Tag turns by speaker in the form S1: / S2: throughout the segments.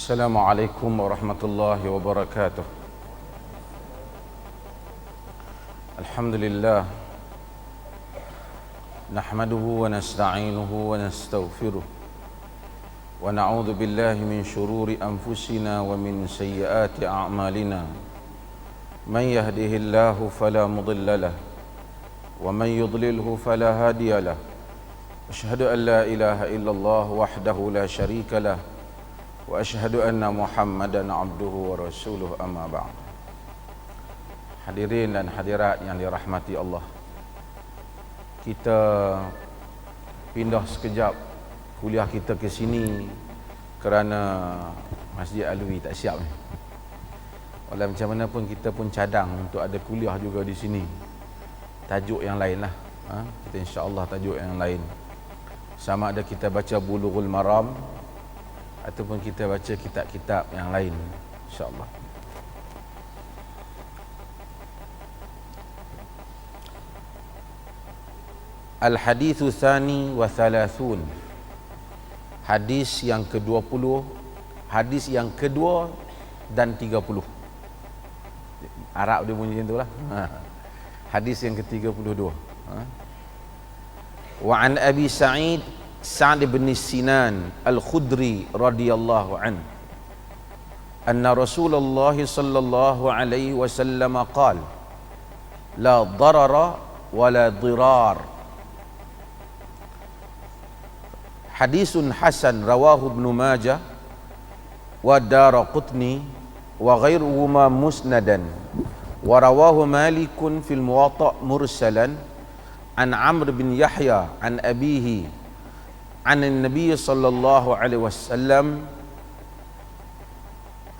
S1: Assalamualaikum warahmatullahi wabarakatuh. Alhamdulillah, nahmaduhu wa nasta'inuhu wa nastaghfiruh wa na'udzu billahi min shururi anfusina wa min sayyiati a'malina. Man yahdihillahu fala mudilla lahu wa man yudlilhu fala hadiya lahu. Asyhadu an la ilaha illallah wahdahu la syarika lah wa asyhadu anna Muhammadan abduhu wa rasuluh, amma ba'd. Hadirin dan hadirat yang dirahmati Allah, kita pindah sekejap kuliah kita ke sini kerana Masjid Alwi tak siap ni. Walau macam mana pun kita pun cadang untuk ada kuliah juga di sini. Tajuk yang lain lah, kita insya-Allah tajuk yang lain. Sama ada kita baca Bulughul Maram ataupun kita baca kitab-kitab yang lain, insya-Allah. Al-hadithu tsani wa thalathun. Hadis yang ke-20, hadis yang kedua dan 30. Arab dia bunyi macam itulah. Hadis yang ke-32. Wa an Abi Sa'd bin Sinan Al-Khudri radhiyallahu an anna Rasulullah sallallahu alaihi wasallam qala la darara wa la dirar. Hadisun hasan rawahu Ibnu Majah wa Daraqutni wa ghairuhuma musnadan wa rawahu Malikun fil Muwatta' mursalan an Amr bin Yahya an abihi an Nabi sallallahu alaihi wasallam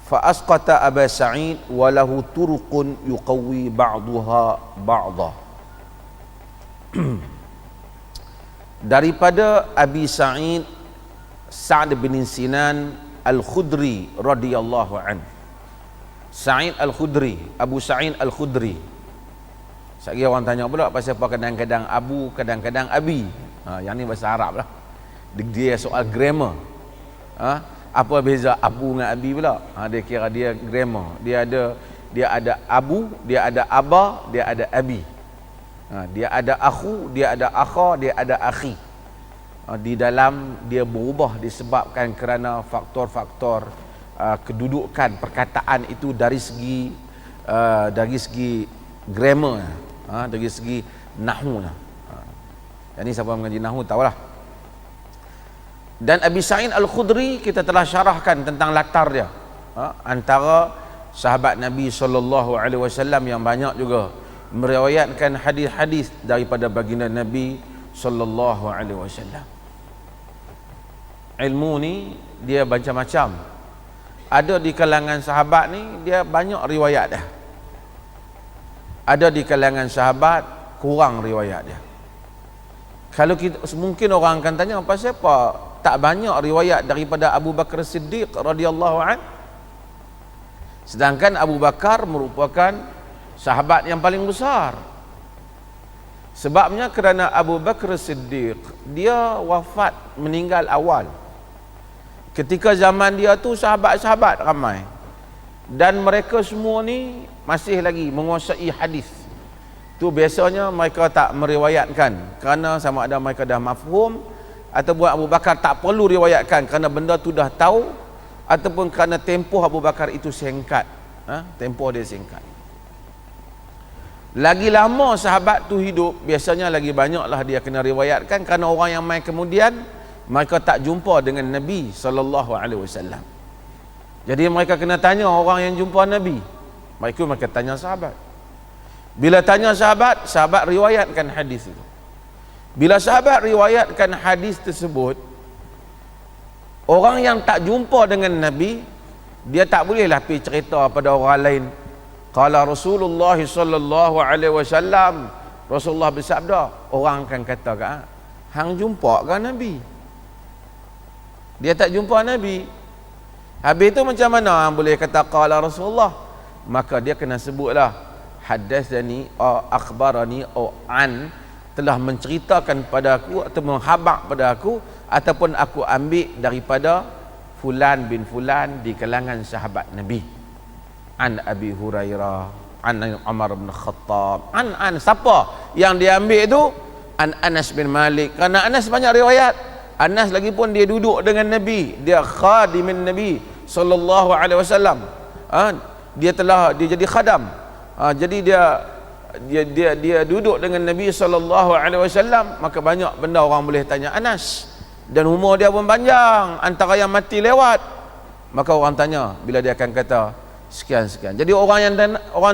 S1: fa asqata Aba Sa'id wa lahu turuqun yuqawwi ba'daha ba'dha. Daripada Abi Sa'd bin Sinan Al-Khudri radhiyallahu an. Sa'id Al-Khudri, Abu Sa'id Al-Khudri. Sekali orang tanya pula pasal apa kadang-kadang Abu, kadang-kadang Abi. Yang ni bahasa Arab lah. Dia soal grammar. Apa beza Abu dengan Abi pula? Dia kira dia grammar. Dia ada Abu, dia ada Aba, dia ada Abi. Dia ada akhu, dia ada akha, dia ada akhi. Di dalam dia berubah disebabkan kerana faktor-faktor kedudukan perkataan itu dari segi grammar, dari segi nahwu. Yang ni siapa mengaji nahwu tahulah. Dan Abi Sa'id Al-Khudri kita telah syarahkan tentang latar dia, antara sahabat Nabi sallallahu alaihi wasallam yang banyak juga meriwayatkan hadis-hadis daripada baginda Nabi sallallahu alaihi wasallam. Ilmu ni dia macam-macam. Ada di kalangan sahabat ni dia banyak riwayat dah. Ada di kalangan sahabat kurang riwayat dia. Kalau kita, mungkin orang akan tanya pasal apa tak banyak riwayat daripada Abu Bakar Siddiq radhiyallahu an, sedangkan Abu Bakar merupakan sahabat yang paling besar. Sebabnya kerana Abu Bakar Siddiq dia wafat, meninggal awal. Ketika zaman dia tu sahabat-sahabat ramai, dan mereka semua ni masih lagi menguasai hadis. Tu biasanya mereka tak meriwayatkan kerana sama ada mereka dah mafhum, ataupun Abu Bakar tak perlu riwayatkan kerana benda tu dah tahu, ataupun kerana tempoh Abu Bakar itu singkat. Tempoh dia singkat. Lagi lama sahabat tu hidup, biasanya lagi banyaklah dia kena riwayatkan kerana orang yang mai kemudian mereka tak jumpa dengan Nabi sallallahu alaihi wasallam. Jadi mereka kena tanya orang yang jumpa Nabi. Mereka tanya sahabat. Bila tanya sahabat, sahabat riwayatkan hadis itu. Bila sahabat riwayatkan hadis tersebut, orang yang tak jumpa dengan Nabi, dia tak bolehlah pergi cerita pada orang lain. Qala Rasulullah sallallahu alaihi wasallam, Rasulullah bersabda. Orang akan kata, hang jumpa ke Nabi? Dia tak jumpa Nabi. Habis itu macam mana hang boleh kata qala Rasulullah? Maka dia kena sebutlah haddatsani atau akhbarani atau an, telah menceritakan pada aku atau menghabak pada aku, ataupun aku ambil daripada fulan bin fulan di kalangan sahabat Nabi. An Abi Hurairah, an Umar bin Khattab, an siapa yang diambil itu? An Anas bin Malik. Karena Anas banyak riwayat. Anas lagi pun dia duduk dengan Nabi, dia khadimin Nabi sallallahu alaihi wasallam. Dia jadi khadam. Jadi dia duduk dengan Nabi sallallahu alaihi wasallam, maka banyak benda orang boleh tanya Anas, dan umur dia pun panjang, antara yang mati lewat, maka orang tanya bila dia akan kata sekian. Jadi orang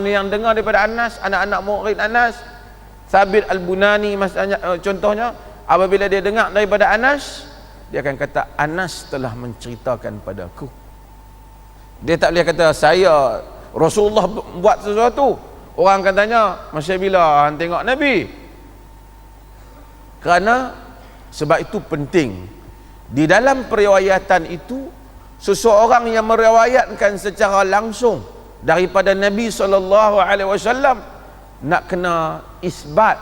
S1: yang dengar daripada Anas, anak-anak murid Anas, Thabit Al-Bunani contohnya, apabila dia dengar daripada Anas, dia akan kata Anas telah menceritakan padaku. Dia tak boleh kata saya Rasulullah buat sesuatu. Orang akan tanya, masa bila hang tengok Nabi? Kerana sebab itu penting di dalam periwayatan itu, seseorang yang meriwayatkan secara langsung daripada Nabi SAW nak kena isbat,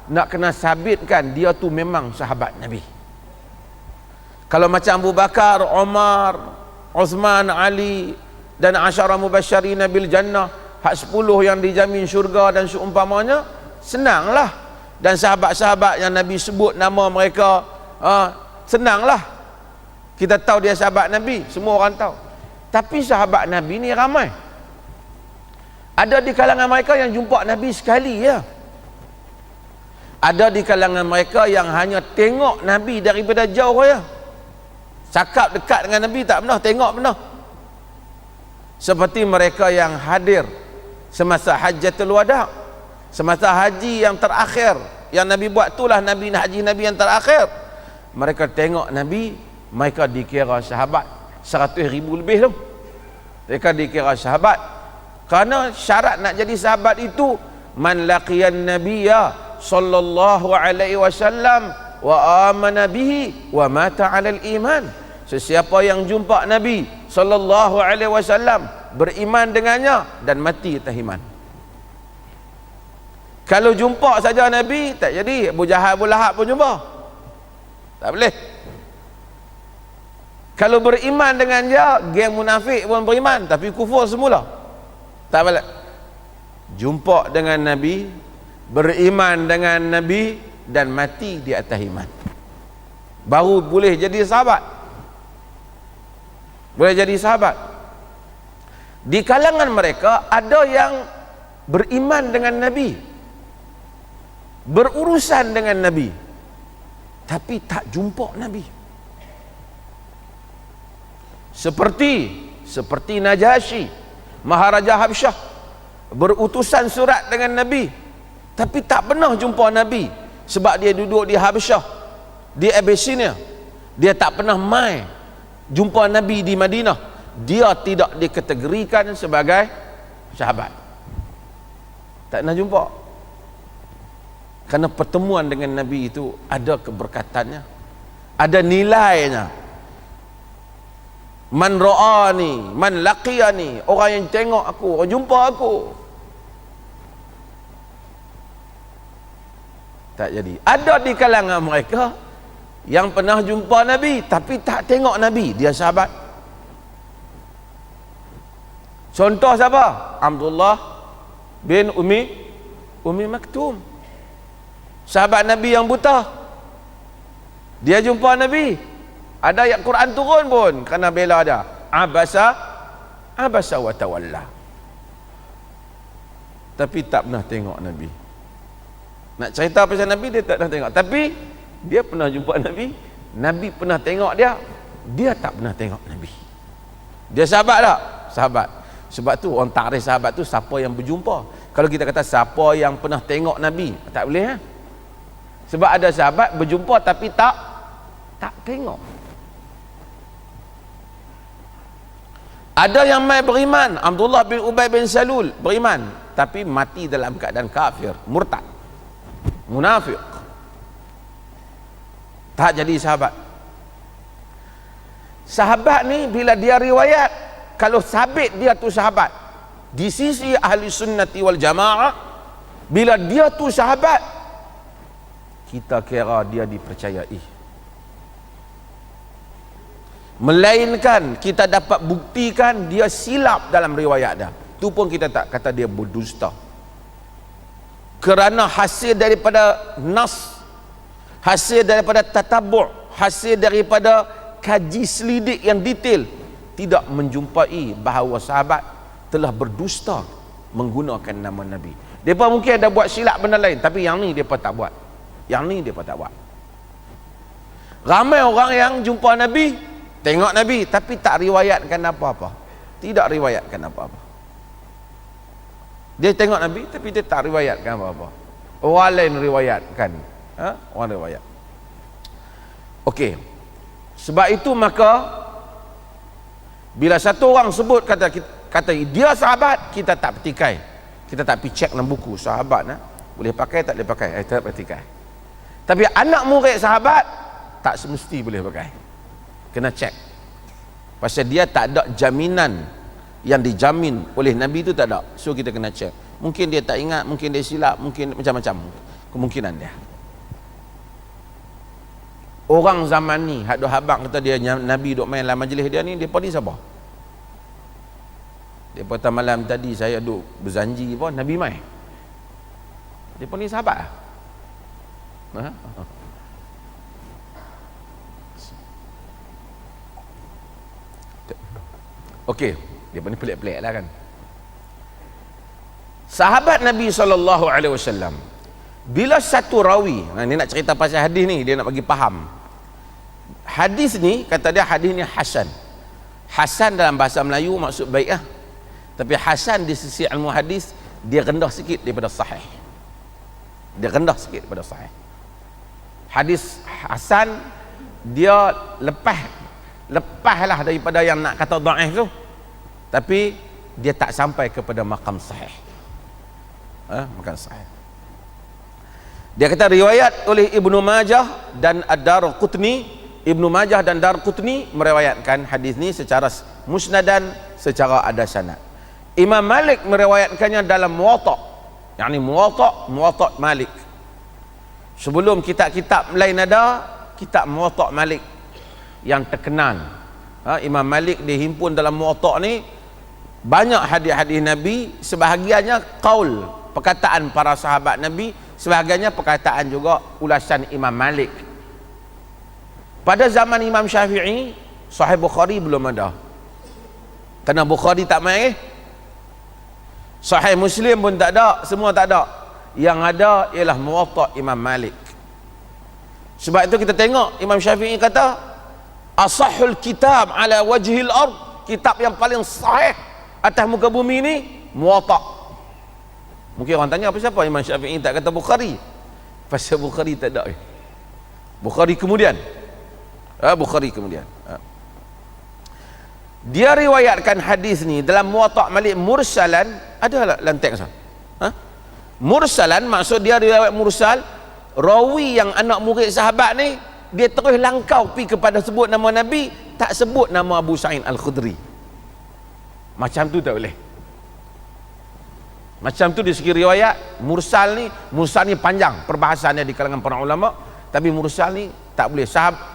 S1: nak kena sabitkan dia tu memang sahabat Nabi. Kalau macam Abu Bakar, Umar, Uthman, Ali dan asyara mubasysyirina bil jannah, hak 10 yang dijamin syurga dan seumpamanya, senanglah. Dan sahabat-sahabat yang Nabi sebut nama mereka, senanglah, kita tahu dia sahabat Nabi, semua orang tahu. Tapi sahabat Nabi ni ramai. Ada di kalangan mereka yang jumpa Nabi sekali ya. Ada di kalangan mereka yang hanya tengok Nabi daripada jauh ya. Cakap dekat dengan Nabi tak pernah, tengok pernah. Seperti mereka yang hadir semasa Hajjatul Wada', semasa haji yang terakhir yang Nabi buat, itulah haji Nabi yang terakhir. Mereka tengok Nabi, mereka dikira sahabat. 100,000 lebih tu mereka dikira sahabat. Kerana syarat nak jadi sahabat itu, man laqiyan nabiyya sallallahu alaihi wasallam wa amana bihi wa mata 'alal iman. Sesiapa yang jumpa Nabi sallallahu alaihi wasallam, beriman dengannya dan mati atas iman. Kalau jumpa saja Nabi tak jadi, Abu Jahal, Abu Lahab pun jumpa, tak boleh. Kalau beriman dengan dia, geng munafik pun beriman tapi kufur semula, tak boleh. Jumpa dengan Nabi, beriman dengan Nabi dan mati di atas iman, baru boleh jadi sahabat. Boleh jadi sahabat. Di kalangan mereka ada yang beriman dengan Nabi, berurusan dengan Nabi, tapi tak jumpa Nabi. Seperti Najasyi, Maharaja Habsyah, berutusan surat dengan Nabi, tapi tak pernah jumpa Nabi. Sebab dia duduk di Habsyah, di Abyssinia, dia tak pernah mai jumpa Nabi di Madinah. Dia tidak dikategorikan sebagai sahabat, tak pernah jumpa. Kerana pertemuan dengan Nabi itu ada keberkatannya, ada nilainya. Man ra'ani, man laqiyani, orang yang tengok aku, orang jumpa aku. Tak jadi. Ada di kalangan mereka yang pernah jumpa Nabi tapi tak tengok Nabi, dia sahabat. Contoh siapa? Abdullah bin Ummi Maktum, sahabat Nabi yang buta. Dia jumpa Nabi, ada ayat Quran turun pun kerana bela dia. Abasa wa tawalla, tapi tak pernah tengok Nabi. Nak cerita pasal Nabi, dia tak pernah tengok. Tapi dia pernah jumpa Nabi, Nabi pernah tengok dia, dia tak pernah tengok Nabi. Dia sahabat tak? Sahabat. Sebab tu orang takrif sahabat tu siapa yang berjumpa. Kalau kita kata siapa yang pernah tengok Nabi, tak boleh. Sebab ada sahabat berjumpa tapi tak tengok. Ada yang mai beriman, Abdullah bin Ubay bin Salul beriman tapi mati dalam keadaan kafir, murtad, munafik, tak jadi sahabat. Sahabat ni bila dia riwayat, kalau sabit dia tu sahabat di sisi ahli sunnati wal jamaah, bila dia tu sahabat, kita kira dia dipercayai. melainkan kita dapat buktikan dia silap dalam riwayat dia. Tu pun kita tak kata dia berdusta, kerana hasil daripada nas, hasil daripada tatabu', hasil daripada kaji selidik yang detail, tidak menjumpai bahawa sahabat telah berdusta menggunakan nama Nabi. Mereka mungkin ada buat silap benda lain, tapi yang ni mereka tak buat, yang ni mereka tak buat. Ramai orang yang jumpa Nabi, tengok Nabi, tapi tak riwayatkan apa-apa, tidak riwayatkan apa-apa. Dia tengok Nabi tapi dia tak riwayatkan apa-apa, orang lain riwayatkan. Orang riwayat. Okey, sebab itu maka bila satu orang sebut kata dia sahabat, kita tak petikai, kita tak pergi cek dalam buku sahabat boleh pakai tak boleh pakai, tak petikai. Tapi anak murid sahabat tak semesti boleh pakai, kena cek, pasal dia tak ada jaminan yang dijamin oleh Nabi itu, tak ada. So kita kena cek, mungkin dia tak ingat, mungkin dia silap, mungkin macam-macam kemungkinan dia. Orang zaman ni hak duk habaq kata dia Nabi duk main dalam majlis dia ni, depa ni siapa? Depa kata malam tadi saya duk berjanji pun Nabi mai. Depa ni sahabat ah? Okey, depa ni pelik-pelik lah kan. Sahabat Nabi SAW, bila satu rawi, ni nak cerita pasal hadis ni, dia nak bagi faham. Hadis ni, kata dia hadis ni hasan. Hasan dalam bahasa Melayu maksud baik lah. Tapi hasan di sisi ilmu hadis, dia rendah sikit daripada sahih. Dia rendah sikit daripada sahih. Hadis hasan, dia lepaslah daripada yang nak kata dhaif tu. Tapi, dia tak sampai kepada maqam sahih. Maqam sahih. Dia kata riwayat oleh Ibnu Majah dan Ad-Darqutni. Ibnu Majah dan Darqutni meriwayatkan hadis ni secara musnadan, secara ada sanad. Imam Malik meriwayatkannya dalam Muwatta', yakni Muwatta' Malik. Sebelum kitab-kitab lain ada, kitab Muwatta' Malik yang terkenal. Imam Malik dihimpun dalam Muwatta' ni banyak hadis-hadis Nabi, sebahagiannya qaul, perkataan para sahabat Nabi, sebahagiannya perkataan juga ulasan Imam Malik. Pada zaman Imam Syafi'i, Sahih Bukhari belum ada, kerana Bukhari tak main. Sahih Muslim pun tak ada, semua tak ada. Yang ada ialah Muwatta' Imam Malik. Sebab itu kita tengok Imam Syafi'i kata asahul kitab ala wajhil ard, kitab yang paling sahih atas muka bumi ni Muwatta'. Mungkin orang tanya apa siapa Imam Syafi'i tak kata Bukhari, pasal Bukhari tak ada. Bukhari kemudian dia riwayatkan hadis ni dalam Muwatta' Malik mursalan. Ada lantek sah? Mursalan maksud dia riwayat mursal, rawi yang anak murid sahabat ni dia terus langkau pi kepada sebut nama Nabi, tak sebut nama Abu Sa'id Al-Khudri. Macam tu tak boleh. Macam tu di segi riwayat mursal ni panjang perbahasannya di kalangan para ulama. Tapi mursal ni tak boleh.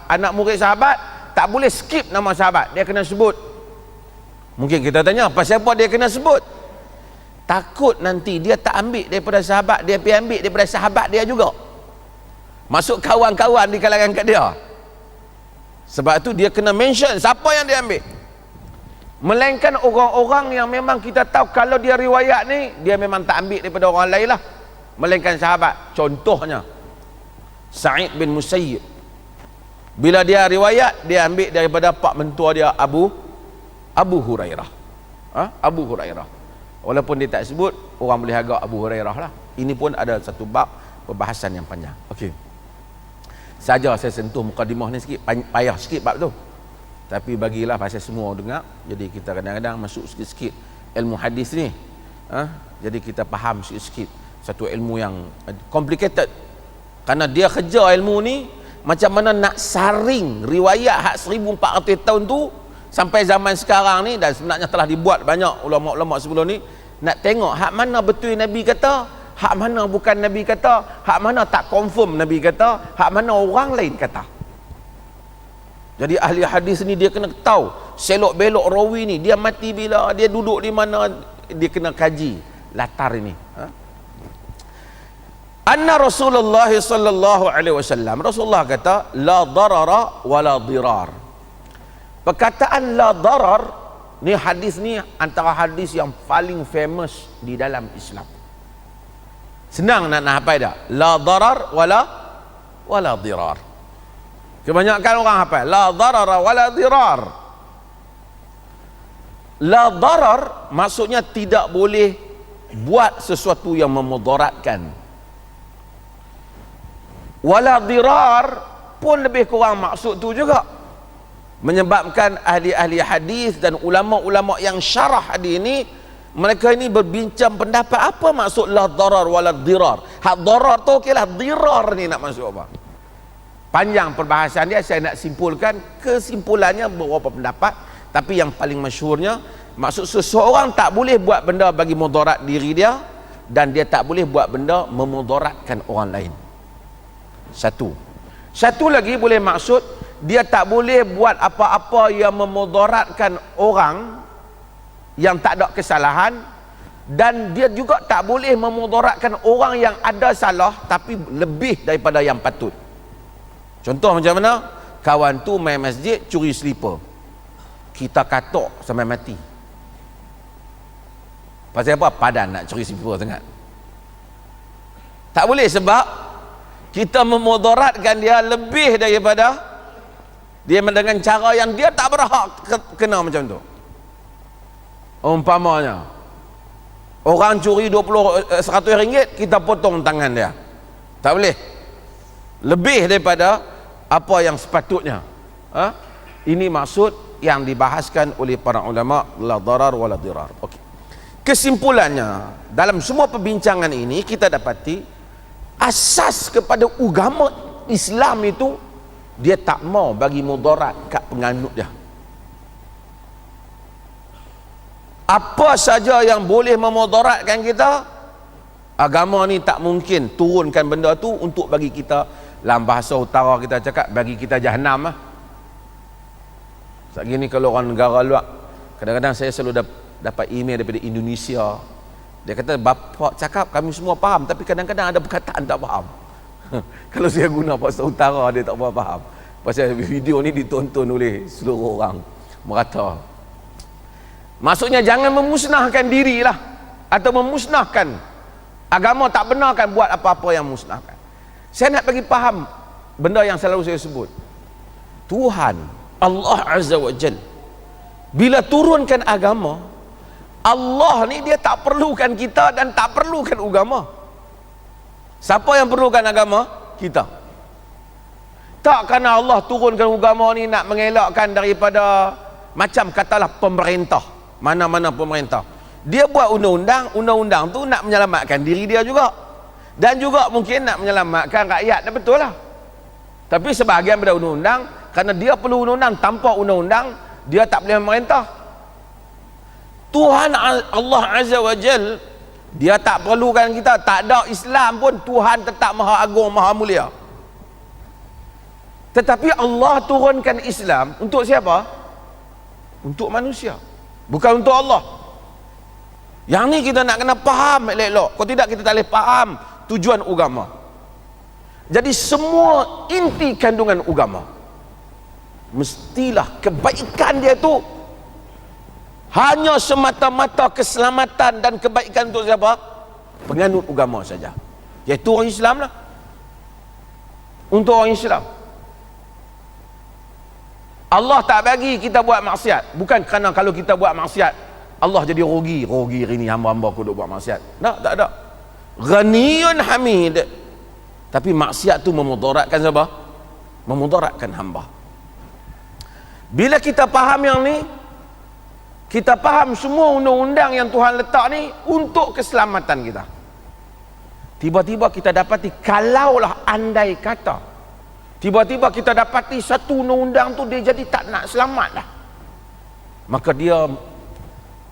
S1: Anak murid sahabat tak boleh skip nama sahabat, dia kena sebut. Mungkin kita tanya, pasal apa dia kena sebut? Takut nanti dia tak ambil daripada sahabat, dia pergi ambil daripada sahabat dia juga, masuk kawan-kawan di kalangan kat dia. Sebab tu dia kena mention siapa yang dia ambil. Melainkan orang-orang yang memang kita tahu kalau dia riwayat ni, dia memang tak ambil daripada orang lain lah, melainkan sahabat. Contohnya Sa'id bin Musayyib, bila dia riwayat, dia ambil daripada pak mentua dia Abu Hurairah. Abu Hurairah. Walaupun dia tak sebut, orang boleh agak Abu Hurairah lah. Ini pun ada satu bab perbahasan yang panjang. Okey, saja saya sentuh mukadimah ni sikit, payah sikit bab tu, tapi bagilah pasal semua dengar, jadi kita kadang-kadang masuk sikit-sikit ilmu hadis ni. Jadi kita faham sikit-sikit satu ilmu yang complicated, kerana dia kerja ilmu ni macam mana nak saring riwayat hak 1400 tahun tu sampai zaman sekarang ni. Dan sebenarnya telah dibuat banyak ulama-ulama sebelum ni, nak tengok hak mana betul Nabi kata, hak mana bukan Nabi kata, hak mana tak confirm Nabi kata, hak mana orang lain kata. Jadi ahli hadis ni dia kena tahu selok belok rawi ni, dia mati bila, dia duduk di mana, dia kena kaji latar ini. Anna Rasulullah sallallahu alaihi wasallam, Rasulullah kata la darara wala dirar. Perkataan la darar ni, hadis ni antara hadis yang paling famous di dalam Islam. Senang nak hafal dah. La darar wala dirar. Kebanyakan orang hafal la darara wala dirar. La darar maksudnya tidak boleh buat sesuatu yang memudaratkan. Wala dirar pun lebih kurang maksud tu juga. Menyebabkan ahli-ahli hadis dan ulama-ulama yang syarah hadis ini, mereka ini berbincang pendapat apa maksud la darar wala dirar. Hak darar tu okeylah, dirar ni nak maksud apa? Panjang perbahasan dia, saya nak simpulkan. Kesimpulannya beberapa pendapat, tapi yang paling masyhurnya maksud seseorang tak boleh buat benda bagi mudarat diri dia, dan dia tak boleh buat benda memudaratkan orang lain. Satu lagi boleh maksud dia tak boleh buat apa-apa yang memudaratkan orang yang tak ada kesalahan, dan dia juga tak boleh memudaratkan orang yang ada salah tapi lebih daripada yang patut. Contoh macam mana? Kawan tu main masjid curi slipper, kita katok sampai mati. Pasal apa? Padan nak curi slipper sangat. Tak boleh, sebab kita memudaratkan dia lebih daripada dia dengan cara yang dia tak berhak kena macam tu. Umpamanya orang curi 100 ringgit, kita potong tangan dia. Tak boleh. Lebih daripada apa yang sepatutnya. Ini maksud yang dibahaskan oleh para ulama, la darar wala dirar. Okey. Kesimpulannya, dalam semua perbincangan ini kita dapati asas kepada agama Islam itu, dia tak mau bagi mudarat kat penganut dia. Apa saja yang boleh memudaratkan kita, agama ni tak mungkin turunkan benda tu untuk bagi kita, dalam bahasa utara kita cakap, bagi kita jahanam lah. Saat gini kalau orang negara luar, kadang-kadang saya selalu dapat email daripada Indonesia, dia kata, bapa cakap kami semua faham, tapi kadang-kadang ada perkataan tak faham. Kalau saya guna bahasa utara, dia tak faham. Pasal video ni ditonton oleh seluruh orang merata. Maksudnya jangan memusnahkan dirilah, atau memusnahkan agama, tak benarkan buat apa-apa yang memusnahkan. Saya nak bagi faham benda yang selalu saya sebut. Tuhan Allah Azza wa Jal bila turunkan agama, Allah ni dia tak perlukan kita dan tak perlukan agama. Siapa yang perlukan agama? Kita. Tak kerana Allah turunkan agama ni nak mengelakkan daripada, macam katalah pemerintah, mana-mana pemerintah, dia buat undang-undang, undang-undang tu nak menyelamatkan diri dia juga, dan juga mungkin nak menyelamatkan rakyat. Betul lah. Tapi sebahagian pada undang-undang, kerana dia perlu undang-undang, tanpa undang-undang dia tak boleh memerintah. Tuhan Allah Azza wa Jal, dia tak perlukan kita. Tak ada Islam pun, Tuhan tetap maha agung, maha mulia. Tetapi Allah turunkan Islam untuk siapa? Untuk manusia, bukan untuk Allah. Yang ni kita nak kena faham elok-elok. Kalau tidak, kita tak boleh faham tujuan agama. Jadi semua inti kandungan agama, mestilah kebaikan dia tu hanya semata-mata keselamatan dan kebaikan untuk siapa? Penganut agama saja, iaitu orang Islam lah. Untuk orang Islam. Allah tak bagi kita buat maksiat bukan kerana kalau kita buat maksiat Allah jadi rugi hari ni hamba-hamba aku duk buat maksiat. Tak ada. Ghaniyun hamid. Tapi maksiat tu memudaratkan siapa? Memudaratkan hamba. Bila kita faham yang ni, kita faham semua undang-undang yang Tuhan letak ni untuk keselamatan kita. Tiba-tiba kita dapati, kalaulah andai kata tiba-tiba kita dapati satu undang-undang tu dia jadi tak nak selamat lah, maka dia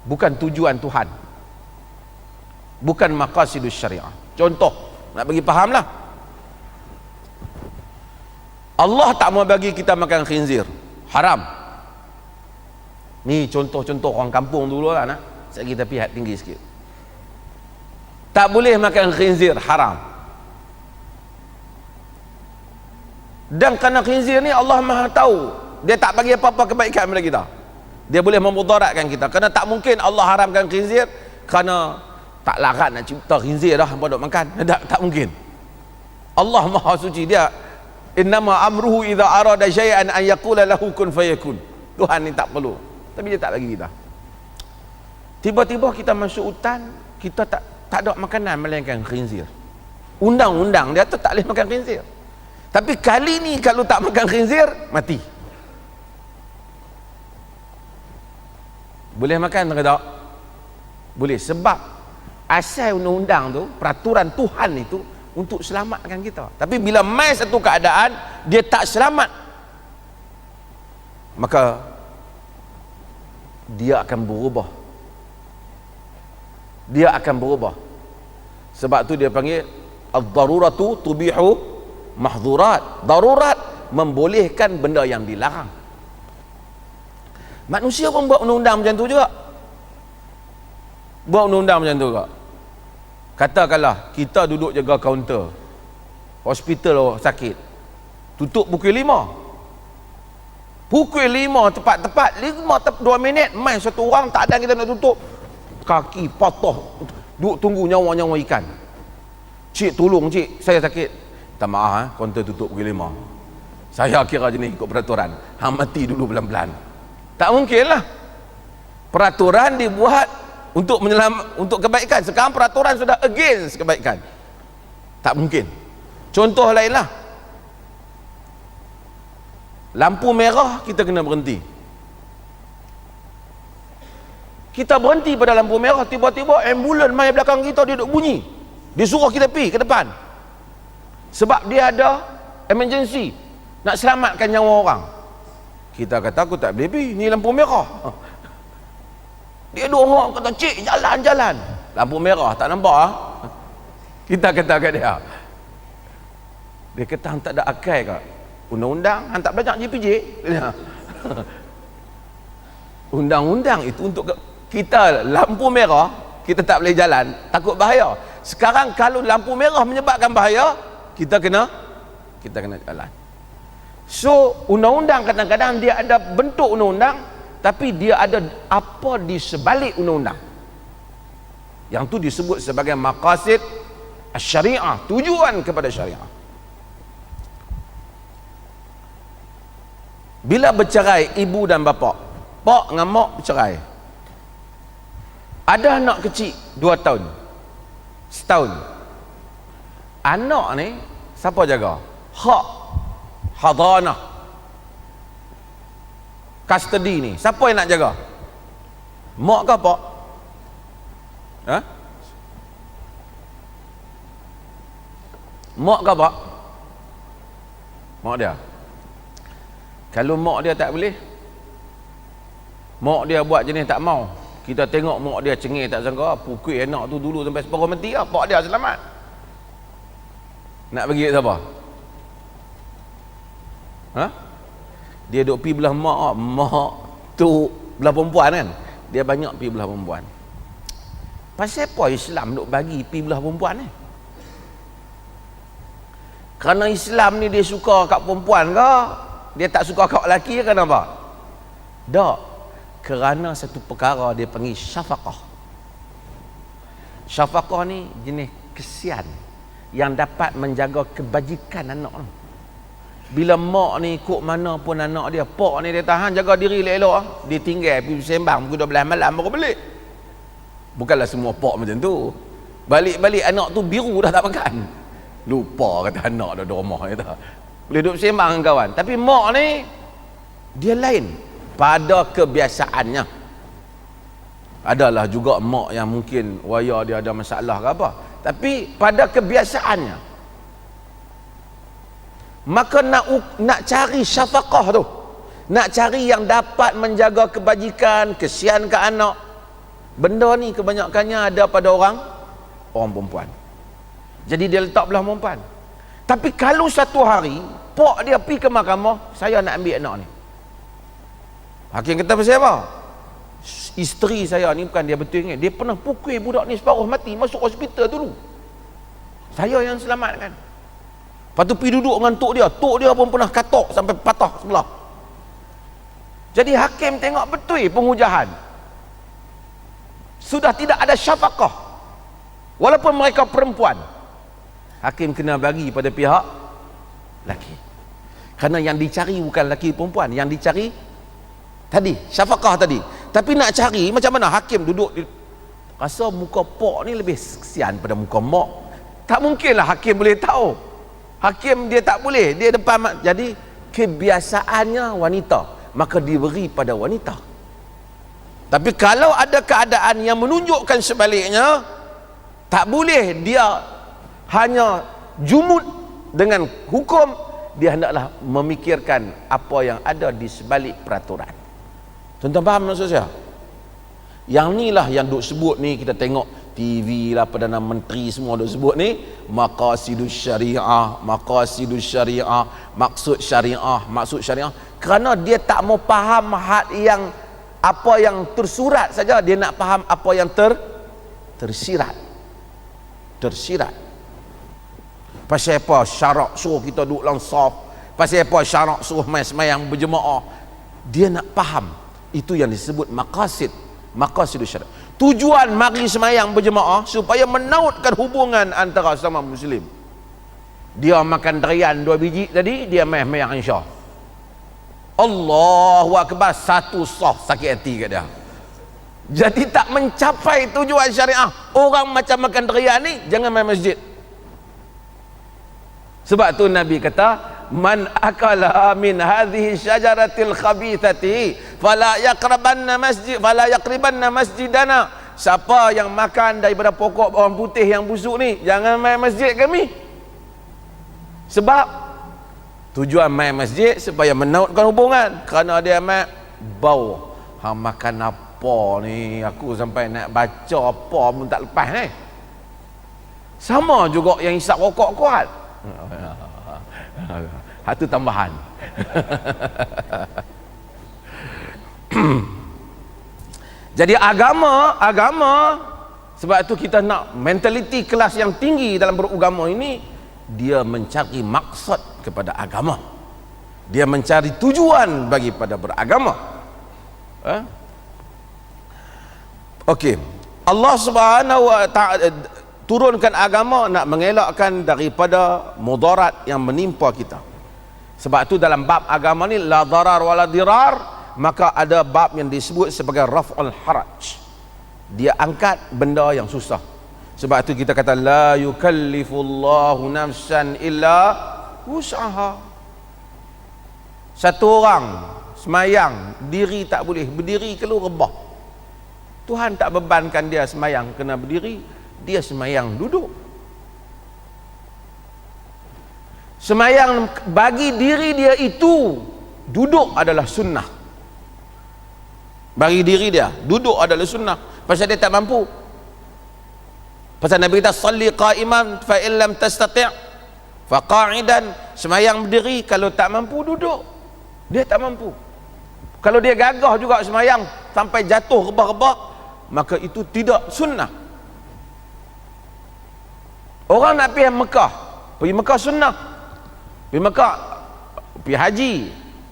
S1: bukan tujuan Tuhan, bukan maqasidus syariah. Contoh, nak bagi faham lah, Allah tak mau bagi kita makan khinzir. haram. Ni contoh-contoh orang kampung dulu lah nak. Sekali kita pihak tinggi sikit. Tak boleh makan khinzir, haram. Dan kerana khinzir ni Allah Maha tahu, dia tak bagi apa-apa kebaikan kepada kita. Dia boleh memudaratkan kita. Kerana tak mungkin Allah haramkan khinzir kerana tak larat nak cipta khinzir dah hampa duk makan. Tak mungkin. Allah Maha suci, dia innama amruhu idza arada syai'an an yaqula lahu kun fayakun. Tuhan ni tak perlu, tapi dia tak bagi kita. Tiba-tiba kita masuk hutan, kita tak ada makanan melainkan khinzir. Undang-undang dia tu tak boleh makan khinzir. Tapi kali ni kalau tak makan khinzir, mati. Boleh makan ke tak? Boleh, sebab asal undang-undang tu, peraturan Tuhan itu untuk selamatkan kita. Tapi bila mai satu keadaan dia tak selamat, maka dia akan berubah. Dia akan berubah. Sebab tu dia panggil ad-daruratu tubihu mahdhurat. Darurat membolehkan benda yang dilarang. Manusia pun buat undang-undang macam tu juga. Buat undang-undang macam tu juga. Katakanlah kita duduk jaga kaunter hospital sakit, tutup pukul 5. Pukul 5 tepat-tepat 2 minit mai satu orang tak ada, kita nak tutup, kaki patah, duduk tunggu nyawa-nyawa ikan. Cik tolong cik, saya sakit. Tak maaf, kaunter tutup pukul 5. Saya kira jenis ikut peraturan, hang mati dulu pelan-pelan. Tak mungkin lah. Peraturan dibuat untuk untuk kebaikan. Sekarang peraturan sudah against kebaikan. Tak mungkin. Contoh lain lah, lampu merah kita kena berhenti. Kita berhenti pada lampu merah, tiba-tiba ambulan mai belakang kita, dia duduk bunyi, dia suruh kita pergi ke depan sebab dia ada emergency, nak selamatkan nyawa orang. Kita kata aku tak boleh pergi, ni lampu merah. Dia duduk kata, cik jalan-jalan, lampu merah tak nampak ah. Kita kata kat dia, dia kata hang tak ada akal ke? Undang-undang hang tak belajar JPJ. Undang-undang itu untuk kita, lampu merah kita tak boleh jalan, takut bahaya. Sekarang kalau lampu merah menyebabkan bahaya, kita kena jalan. So undang-undang kadang-kadang dia ada bentuk undang-undang, tapi dia ada apa di sebalik undang-undang. Yang tu disebut sebagai maqasid syariah, tujuan kepada syariah. Bila bercerai ibu dan bapa, pak dengan mak bercerai, ada anak kecil 2 tahun, setahun, anak ni siapa jaga? Hak hadanah, custody ni siapa yang nak jaga? Mak ke pak? Ha? Mak ke pak? Mak dia. Kalau mak dia tak boleh, mak dia buat jenis tak mau, kita tengok mak dia cengih tak sangka, pukul anak tu dulu sampai separuh mati lah, pak dia selamat. Nak bagi siapa? Ha? Dia duk pergi belah mak, mak tu belah perempuan kan, dia banyak pergi belah perempuan. Pasal apa Islam duk bagi pergi belah perempuan ni? Kerana Islam ni dia suka kat perempuan ke? Dia tak suka kat lelaki ke kenapa? Tak. Kerana satu perkara dia panggil syafaqah. Syafaqah ni jenis kesian yang dapat menjaga kebajikan anak tu. Bila mak ni ikut mana pun anak dia, pak ni dia tahan jaga diri elok-elok, dia tinggal pergi sembang pukul 12 malam baru balik. Bukanlah semua pak macam tu. Balik-balik anak tu biru dah tak makan. Lupa kata anak dah di rumah kata. Boleh duduk sembang dengan kawan. Tapi mak ni dia lain pada kebiasaannya. Adalah juga mak yang mungkin waya dia ada masalah ke apa, tapi pada kebiasaannya. Maka nak cari syafaqah tu, nak cari yang dapat menjaga kebajikan, kesian ke anak, benda ni kebanyakannya ada pada orang perempuan. Jadi dia letak belah perempuan. Tapi kalau satu hari pak dia pergi ke mahkamah, saya nak ambil anak ni, Hakim kata pasal apa? Isteri saya ni bukan dia betul ingat, dia pernah pukul budak ni separuh mati, masuk hospital dulu. Saya yang selamatkan. Lepas tu pergi duduk dengan tok dia pun pernah katok sampai patah sebelah. Jadi hakim tengok betul pengujahan. Sudah tidak ada syafaqah. Walaupun mereka perempuan, hakim kena bagi pada pihak laki. Kerana yang dicari bukan laki perempuan, yang dicari tadi syafaqah tadi. Tapi nak cari macam mana hakim duduk rasa muka pok ni lebih kesian pada muka mak. Tak mungkinlah hakim boleh tahu. Hakim dia tak boleh, dia depan. Jadi kebiasaannya wanita, maka diberi pada wanita. Tapi kalau ada keadaan yang menunjukkan sebaliknya, tak boleh dia hanya jumud dengan hukum, dia hendaklah memikirkan apa yang ada di sebalik peraturan. Tuan-tuan faham maksud saya? Yang ni lah yang duk sebut ni, kita tengok TV lah, Perdana Menteri semua duk sebut ni, maqasidus syariah, maksud syariah. Kerana dia tak mau faham yang apa yang tersurat saja, dia nak faham apa yang tersirat. Pasal apa syarak suruh kita duduk langsaf, pasal apa syarak suruh main semayang berjemaah, dia nak faham. Itu yang disebut maqasidus syariah. Tujuan mari semayang berjemaah supaya menautkan hubungan antara sesama muslim. Dia makan durian 2 biji tadi, dia main semayang insya. Allahu akbar, satu sah sakit hati kat dia. Jadi tak mencapai tujuan syariah. Orang macam makan durian ni jangan main masjid. Sebab tu Nabi kata, man akala min hadhihi syajaratil khabithati fala yaqribanna masjidana. Siapa yang makan daripada pokok bawang putih yang busuk ni, jangan main masjid kami. Sebab tujuan main masjid supaya menautkan hubungan. Kerana dia main bau, hang makan apa ni, aku sampai nak baca apa pun tak lepas ni. Sama juga yang hisap rokok kuat. Satu tambahan. Jadi agama, sebab itu kita nak mentaliti kelas yang tinggi dalam beragama ini, dia mencari maksud kepada agama, dia mencari tujuan bagi pada beragama. Okey, Allah Subhanahu wa ta'ala turunkan agama nak mengelakkan daripada mudarat yang menimpa kita. Sebab tu dalam bab agama ni la darar wala dirar, maka ada bab yang disebut sebagai raf'ul haraj. Dia angkat benda yang susah. Sebab tu kita kata la yukallifullahu nafsan illa wus'aha. Satu orang semayang diri tak boleh, berdiri keluar rebah. Tuhan tak bebankan dia semayang kena berdiri, dia semayang duduk. Semayang bagi diri dia itu, duduk adalah sunnah. Bagi diri dia, duduk adalah sunnah. Pasal dia tak mampu. Pasal Nabi kata salli qa'iman fa in lam tastati' fa qa'idan. Semayang berdiri, kalau tak mampu duduk. Dia tak mampu. Kalau dia gagah juga semayang sampai jatuh rebah-rebah, maka itu tidak sunnah. Orang nak pergi Mekah sunnah. Pergi Mekah, pergi haji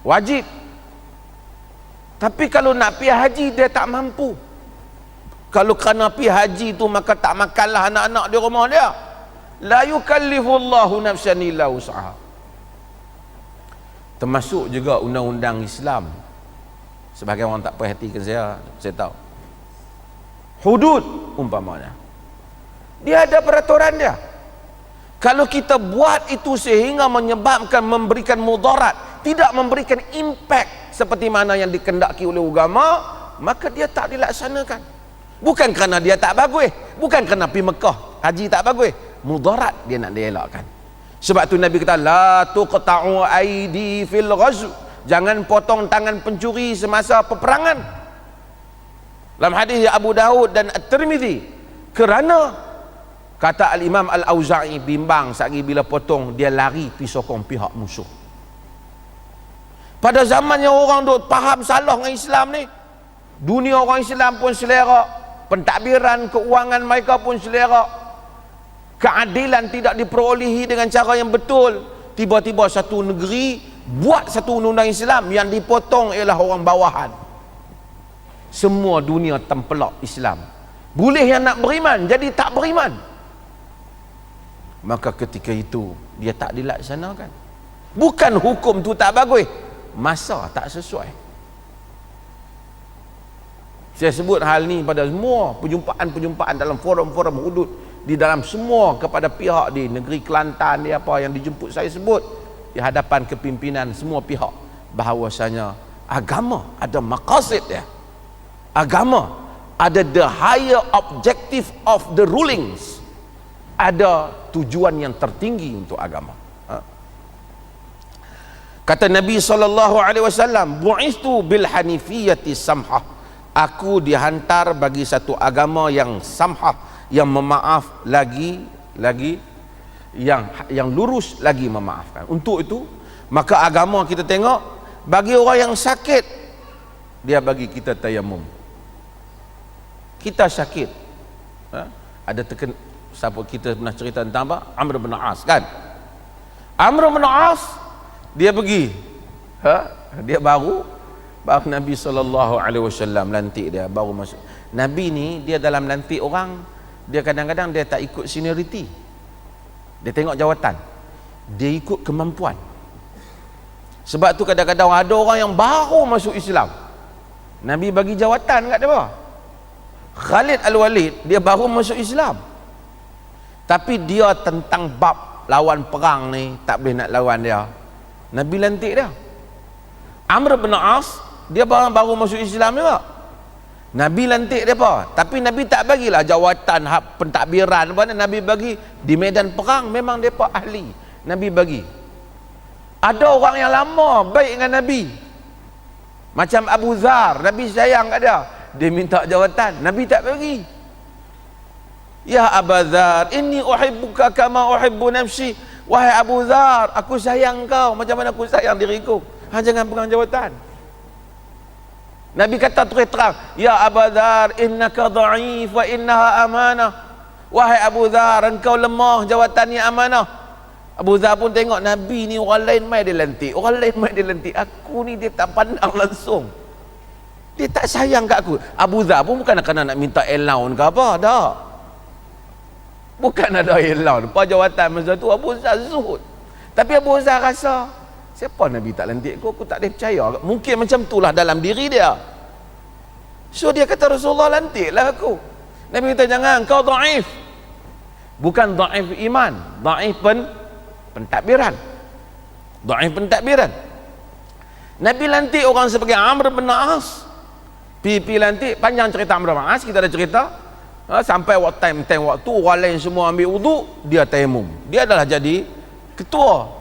S1: wajib. Tapi kalau nak pergi haji dia tak mampu. Kalau kerana pergi haji tu maka tak makanlah anak-anak di rumah dia. La yukallifullahu nafsan illa wus'aha. Termasuk juga undang-undang Islam. Sebagai orang tak perhatikan saya tahu. Hudud umpamanya, dia ada peraturan dia. Kalau kita buat itu sehingga menyebabkan memberikan mudarat, tidak memberikan impact seperti mana yang dikendaki oleh agama, maka dia tak dilaksanakan. Bukan kerana dia tak bagus, bukan kerana pergi Mekah haji tak bagus, mudarat dia nak dielakkan. Sebab tu Nabi kata la tuqta'u aidi fil ghazw, jangan potong tangan pencuri semasa peperangan. Dalam hadis Abu Daud dan At-Tirmizi, kerana kata Al-Imam Al-Auza'i, bimbang sehari bila potong dia lari pergi sokong pihak musuh. Pada zamannya orang duk faham salah dengan Islam ni, dunia orang Islam pun selera, pentadbiran keuangan mereka pun selera, keadilan tidak diperolehi dengan cara yang betul. Tiba-tiba satu negeri buat satu undang-undang Islam yang dipotong ialah orang bawahan. Semua dunia tempelak Islam. Boleh yang nak beriman jadi tak beriman. Maka ketika itu dia tak dilaksanakan. Bukan hukum tu tak bagus, masa tak sesuai. Saya sebut hal ni pada semua perjumpaan-perjumpaan dalam forum-forum hudud, di dalam semua kepada pihak di negeri Kelantan, di apa yang dijemput saya sebut di hadapan kepimpinan semua pihak, bahawasanya agama ada maqasid dia. Agama ada the higher objective of the rulings. Ada tujuan yang tertinggi untuk agama. Kata Nabi SAW, bu'istu bil hanifiyati samhah. Aku dihantar bagi satu agama yang samhah, yang memaaf lagi yang lurus lagi memaafkan. Untuk itu, maka agama kita tengok, bagi orang yang sakit, dia bagi kita tayamum. Kita sakit, ada siapa kita pernah cerita tentang apa? Amr bin As kan? Amr bin As dia pergi, dia baru Nabi SAW lantik dia, baru masuk. Nabi ni dia dalam lantik orang, dia kadang-kadang dia tak ikut seniority, dia tengok jawatan, dia ikut kemampuan. Sebab tu kadang-kadang ada orang yang baru masuk Islam, Nabi bagi jawatan kat dia apa? Khalid Al-Walid dia baru masuk Islam, tapi dia tentang bab lawan perang ni tak boleh nak lawan dia, Nabi lantik dia. Amr bin As dia baru masuk Islam juga, Nabi lantik dia apa? Tapi Nabi tak bagilah jawatan pentadbiran apa, Nabi bagi di medan perang, memang depa ahli, Nabi bagi. Ada orang yang lama baik dengan Nabi, macam Abu Zar, Nabi sayang kat dia minta jawatan, Nabi tak bagi. Ya Abu Zar, inni uhibbuka kama uhibbu nafsi. Wahai Abu Zar, aku sayang kau macam mana aku sayang diriku. Jangan pegang jawatan. Nabi kata terus terang, ya Abu Zar, innaka dha'if wa innaha amanah. Wahai Abu Zar, engkau lemah, jawatannya amanah. Abu Zar pun tengok Nabi ni orang lain mai dia lantik, orang lain mai dia lantik, aku ni dia tak pandang langsung, dia tak sayang kat aku. Abu Zar pun bukan kerana nak minta allowance ke apa, dah, bukan ada allowance apa jawatan masa tu. Abu Zar zuhud, tapi Abu Zar rasa, siapa Nabi tak lantik aku tak boleh percaya. Mungkin macam itulah dalam diri dia. So dia kata Rasulullah lantiklah aku. Nabi kata jangan, kau dhaif. Bukan dhaif iman, dhaif pentadbiran. Dhaif pentadbiran. Nabi lantik orang sebagai Amr bin As. Pi lantik, panjang cerita Amr bin As, kita ada cerita. Sampai waktu orang lain semua ambil wuduk, dia tayamum. Dia adalah jadi ketua.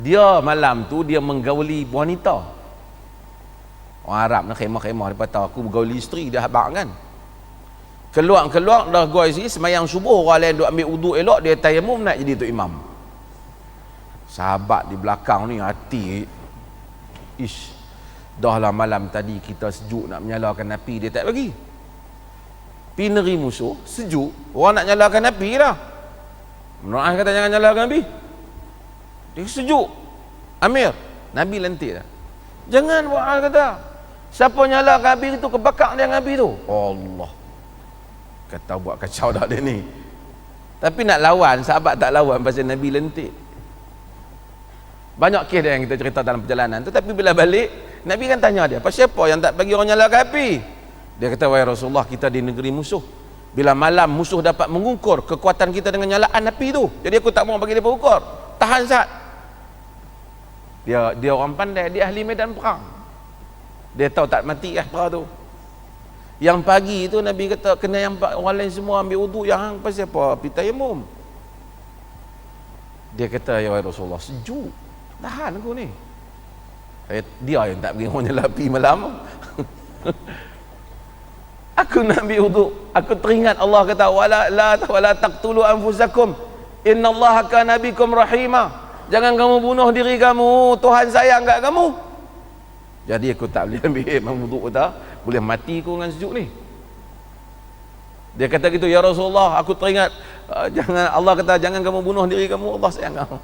S1: Dia malam tu dia menggauli wanita. Orang Arab nak khemah-khemah, dia kata aku bergauli isteri dia habaq kan. Keluar dah gua isi semayang subuh, orang lain duk ambil wuduk elok, dia tayamum nak jadi tu imam. Sahabat di belakang ni hati, ish, dah lah malam tadi kita sejuk nak menyalakan api, dia tak bagi. Pi negeri musuh sejuk, orang nak nyalakan api dah. Menurut kata jangan nyalakan api. Dia sejuk. Amir, Nabi lantik dah. Jangan buat hal kata. Siapa nyalakan api itu kebakar dia dengan api tu. Allah. Kata buat kacau dah dia ni. Tapi nak lawan, sahabat tak lawan pasal Nabi lantik. Banyak kes dia yang kita cerita dalam perjalanan tu, tapi bila balik, Nabi kan tanya dia, pasal siapa yang tak bagi orang nyalakan api? Dia kata, wahai Rasulullah, kita di negeri musuh. Bila malam musuh dapat mengukur kekuatan kita dengan nyalaan api tu. Jadi aku tak mau bagi dia ukur. Tahan saat. Dia orang pandai, dia ahli medan perang. Dia tahu tak mati perang tu. Yang pagi tu Nabi kata kena yang orang lain semua ambil wuduk, yang hang pasal apa? Pergi tayamum. Dia kata, ya Rasulullah, sejuk, tahan aku ni. Dia yang tak pergi orang nyala api malam. Aku nak ambil wuduk, aku teringat Allah kata wala taqtulu anfusakum innallaha kana bikum rahimah. jangan kamu bunuh diri kamu, Tuhan sayang kat kamu. Jadi aku tak boleh ambil wuduk dah, boleh mati aku dengan sejuk ni. Dia kata gitu, ya Rasulullah, aku teringat jangan, Allah kata jangan kamu bunuh diri kamu, Allah sayang kamu.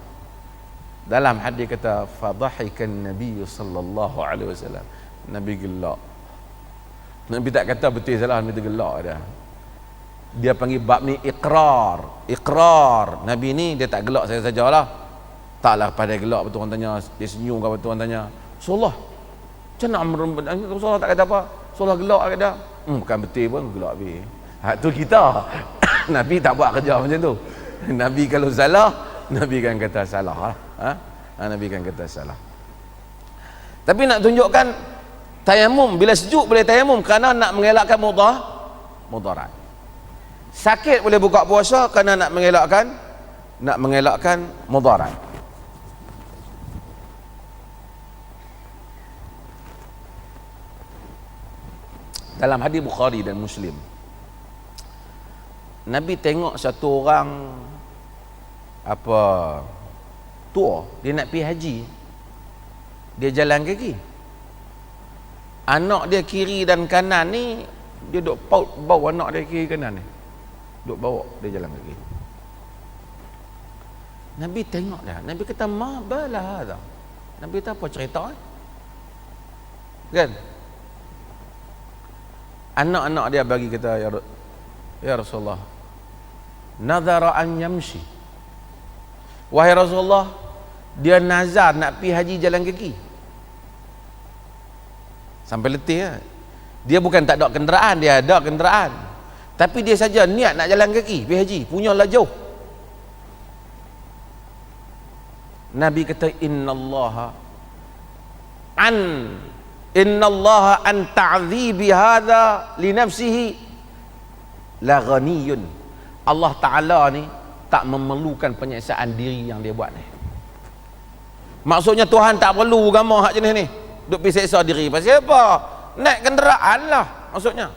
S1: Dalam hadis kata fadhahikan Nabi sallallahu alaihi wasallam. Nabi gelak. Nabi tak kata betul salah, Nabi gelak dah. Dia panggil bab ni iqrar. Iqrar. Nabi ni dia tak gelak saja-sajalah. Taklah pada gelak betul orang tanya, dia senyum ke betul orang tanya. Rasulullah, macam nak Rasulullah tak kata apa? Rasulullah gelak kata. Bukan betul pun gelak habis. Tu kita. Nabi tak buat kerja macam tu. Nabi kalau salah, Nabi kan kata salah. Nabi kan kata salah. Tapi nak tunjukkan tayamum, bila sejuk boleh tayamum kerana nak mengelakkan mudarat. Sakit boleh buka puasa kerana nak mengelakkan mudarat. Dalam hadis Bukhari dan Muslim, Nabi tengok satu orang tua, dia nak pergi haji, dia jalan kaki. Anak dia kiri dan kanan ni, dia duk paut bau anak dia kiri kanan ni, duk bawa dia jalan kaki. Nabi tengok dia, Nabi kata ma bala hadha. Nabi kata apa cerita kan? Anak-anak dia bagi kata, ya Rasulullah, nazara an yamshi. Wahai Rasulullah, dia nazar nak pergi haji jalan kaki. Sampai letih lah. Dia bukan tak ada kenderaan, dia ada kenderaan. Tapi dia saja niat nak jalan kaki, pergi haji, punyalah jauh. Nabi kata innallaha an ta'dhibi hadha li nafsihi la ghaniyun. Allah Ta'ala ni tak memerlukan penyiksaan diri yang dia buat ni. Maksudnya Tuhan tak perlu agama hak jenis ni, duk pergi seksa diri pasal apa? Naik kenderaan lah maksudnya.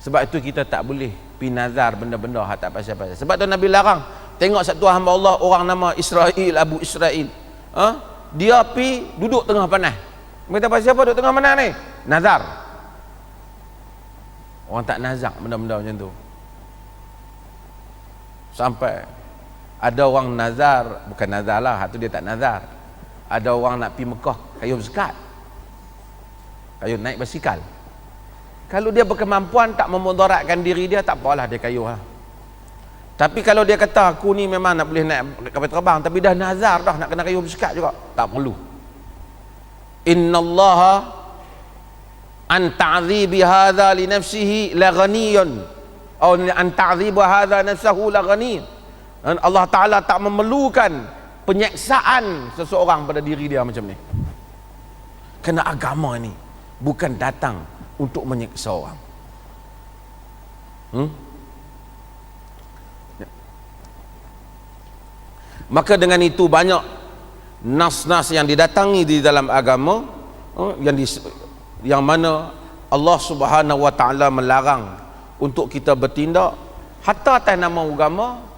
S1: Sebab itu kita tak boleh pergi nazar benda-benda hak tak pasal-pasal. Sebab tu Nabi larang. Tengok satu hamba Allah, orang nama Israel, Abu Israel, dia pergi duduk tengah panas. Mereka pasal apa duduk tengah panas ni? Nazar. Orang tak nazar benda-benda macam tu. Sampai ada orang nazar, bukan nazar lah, hak tu dia tak nazar. Ada orang nak pergi Mekah kayu zakat, kayu naik basikal. Kalau dia berkemampuan tak memudaratkan diri dia, tak apalah dia kayu lah. Tapi kalau dia kata aku ni memang nak boleh naik kapal terbang, tapi dah nazar dah nak kena kayu zakat juga, tak perlu. Innallaha an ta'dhibi hadha li nafsihi la ghaniyun, atau an ta'dhibu hadha nafsahu la ghaniyun. Allah Ta'ala tak memerlukan penyiksaan seseorang pada diri dia macam ni. Kerana agama ni bukan datang untuk menyiksa orang. Maka dengan itu banyak nas-nas yang didatangi di dalam agama, yang mana Allah Subhanahu wa Ta'ala melarang untuk kita bertindak hatta atas nama agama,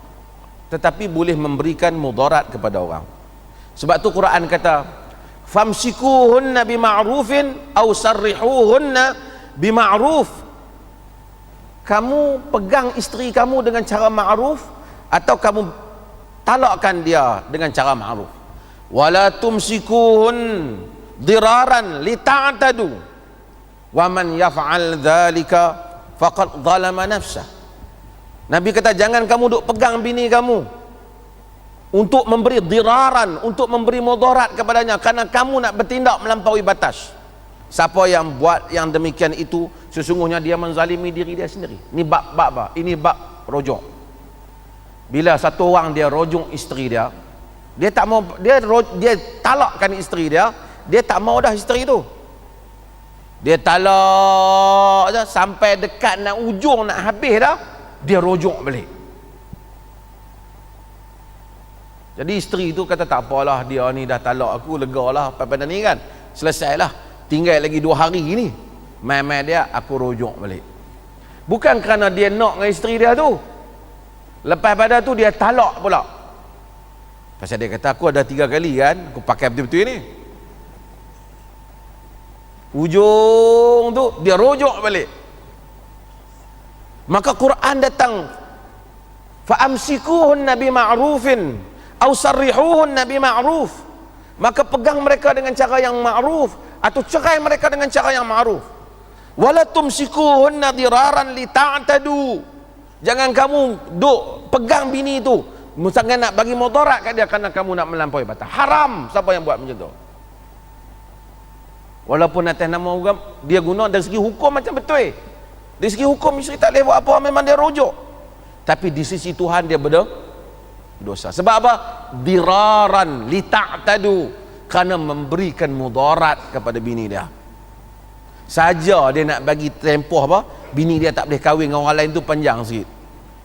S1: tetapi boleh memberikan mudarat kepada orang. Sebab tu Quran kata famsikuhunna bima'rufin aw sarrihuhunna bima'ruf. Kamu pegang isteri kamu dengan cara ma'ruf, atau kamu talakkan dia dengan cara ma'ruf. Wala tumsikuhun diraran lita'tadu wa man yaf'al dhalika faqad zalama nafsah. Nabi kata jangan kamu duk pegang bini kamu untuk memberi diraran, untuk memberi mudarat kepadanya, kerana kamu nak bertindak melampaui batas. Siapa yang buat yang demikian itu, sesungguhnya dia menzalimi diri dia sendiri. Ini bab ini bab rojok. Bila satu orang dia rojok isteri dia, dia tak mau, dia talakkan isteri dia, dia tak mau dah isteri tu. Dia talak je sampai dekat nak ujung nak habis dah, dia rojok balik. Jadi isteri tu kata tak apalah, dia ni dah talak aku, legalah pada ni kan, selesailah, tinggal lagi 2 hari ni, mai-mai dia aku rojok balik. Bukan kerana dia nak dengan isteri dia tu, lepas pada tu dia talak pula. Pasal dia kata aku ada 3 kali kan aku pakai betul-betul ni. Ujung tu dia rujuk balik. Maka Quran datang, fa'amsikuhunna bima'rufin aw sarrihuhunna bima'ruf. Maka pegang mereka dengan cara yang ma'ruf atau cerai mereka dengan cara yang ma'ruf. Wala tumsikuhunna diraran li ta'tadu. Jangan kamu duk pegang bini tu misalkan nak bagi mudarat kat dia kerana kamu nak melampaui batas. Haram siapa yang buat macam tu. Walaupun atas nama agama dia guna dari segi hukum macam betul. Dari segi hukum isteri tak boleh buat apa, memang dia rujuk. Tapi di sisi Tuhan dia berdosa. Sebab apa? Diraran li ta'tadu, kerana memberikan mudarat kepada bini dia. Saja dia nak bagi tempoh apa? Bini dia tak boleh kahwin dengan orang lain tu panjang sikit.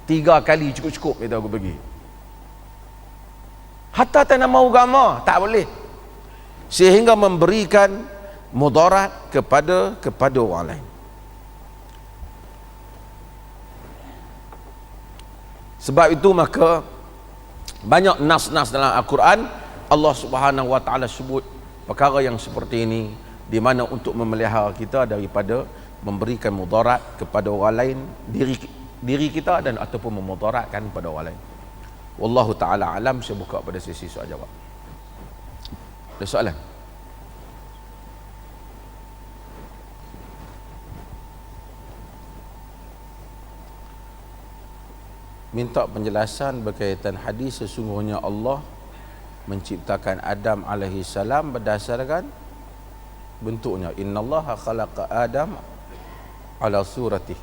S1: 3 kali cukup-cukup dia tahu aku pergi. Hatta atas nama agama tak boleh. Sehingga memberikan mudarat kepada orang lain. Sebab itu maka banyak nas-nas dalam Al-Quran Allah Subhanahu wa taala sebut perkara yang seperti ini, di mana untuk memelihara kita daripada memberikan mudarat kepada orang lain, diri kita dan ataupun memudaratkan pada orang lain. Wallahu taala alam. Saya buka pada sesi soal jawab. Ada soalan? Minta penjelasan berkaitan hadis sesungguhnya Allah menciptakan Adam alaihi salam berdasarkan bentuknya. Innallaha khalaqa Adam ala surati.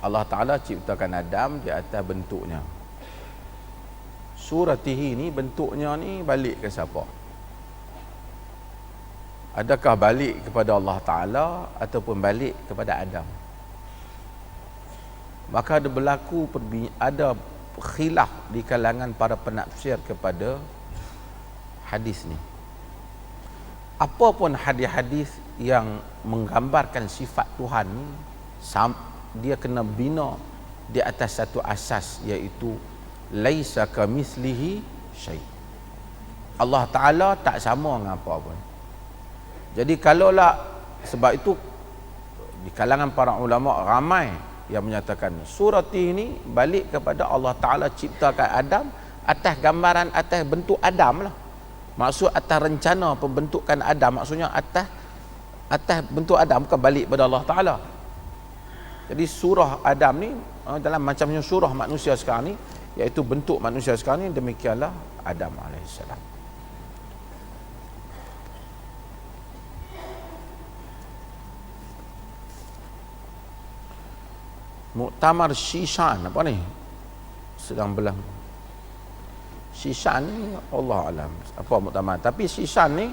S1: Allah Ta'ala ciptakan Adam di atas bentuknya. Suratihi ni bentuknya ni balik ke siapa? Adakah balik kepada Allah Ta'ala ataupun balik kepada Adam? Maka ada berlaku ada khilaf di kalangan para penafsir kepada hadis ni. Apapun hadis-hadis yang menggambarkan sifat Tuhan ni, dia kena bina di atas satu asas, iaitu laisa kamitslihi syai'. Allah Ta'ala tak sama dengan apa pun. Jadi kalaulah, sebab itu di kalangan para ulama ramai yang menyatakan surati ini balik kepada Allah Ta'ala ciptakan Adam atas gambaran, atas bentuk Adam lah. Maksud atas rencana pembentukan Adam, maksudnya atas bentuk Adam, bukan balik pada Allah Ta'ala. Jadi surah Adam ni dalam macamnya surah manusia sekarang ni, iaitu bentuk manusia sekarang ni, demikianlah Adam alaihissalam. Muktamar Shishan apa ni? Sedang belang. Shishan ni Allah alam apa muktamar. Tapi Shishan ni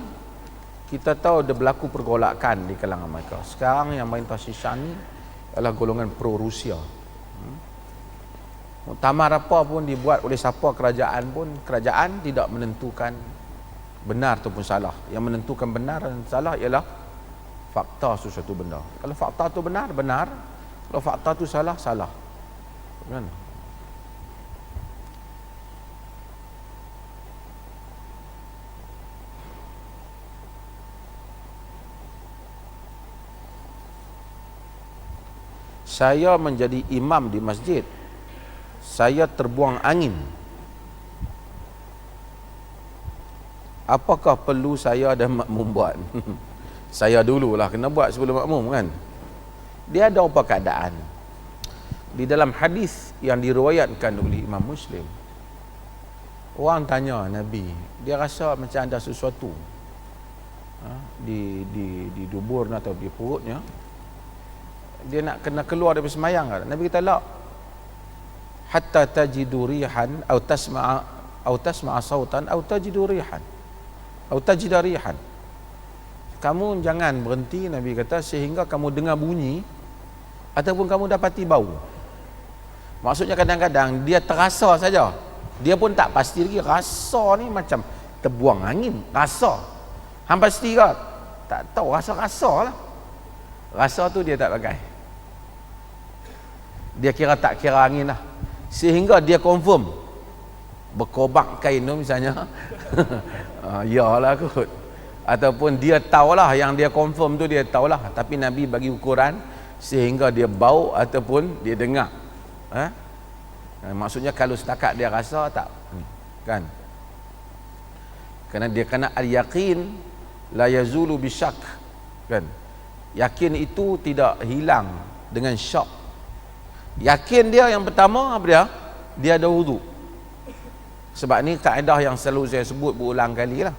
S1: kita tahu ada berlaku pergolakan di kalangan mereka. Sekarang yang main Shishan ni adalah golongan pro Rusia. Muktamar apa pun dibuat oleh siapa kerajaan pun, kerajaan tidak menentukan benar ataupun salah. Yang menentukan benar dan salah ialah fakta sesuatu benda. Kalau fakta tu benar, benar. Kalau fakta tu salah, salah. Kan? Saya menjadi imam di masjid. Saya terbuang angin. Apakah perlu saya dan makmum buat? Saya dululah kena buat sebelum makmum kan? Dia ada apa keadaan? Di dalam hadis yang diriwayatkan oleh Imam Muslim, orang tanya Nabi, dia rasa macam ada sesuatu di dubur atau di perutnya, dia nak kena keluar daripada semayang kan? Nabi kata la, hatta tajidu rihan atau tasma'a sautan atau tajidu rihan atau tajida rihan. Kamu jangan berhenti, Nabi kata, sehingga kamu dengar bunyi ataupun kamu dapati bau. Maksudnya kadang-kadang dia terasa saja, dia pun tak pasti lagi. Rasa ni macam terbuang angin, rasa. Hang pasti ke? Tak tahu, rasa-rasa lah. Rasa tu dia tak pakai, dia kira tak kira angin lah. Sehingga dia confirm berkobak kain tu misalnya. Yalah kot. Ataupun dia tahulah, yang dia confirm tu dia tahulah, tapi Nabi bagi ukuran sehingga dia bau ataupun dia dengar. Maksudnya kalau setakat dia rasa tak, kan? Kerana dia kena al-yaqin la yazulu bisyak, kan? Yakin itu tidak hilang dengan syak. Yakin dia yang pertama apa dia? Dia ada wudu. Sebab ni kaedah yang selalu saya sebut berulang kali lah.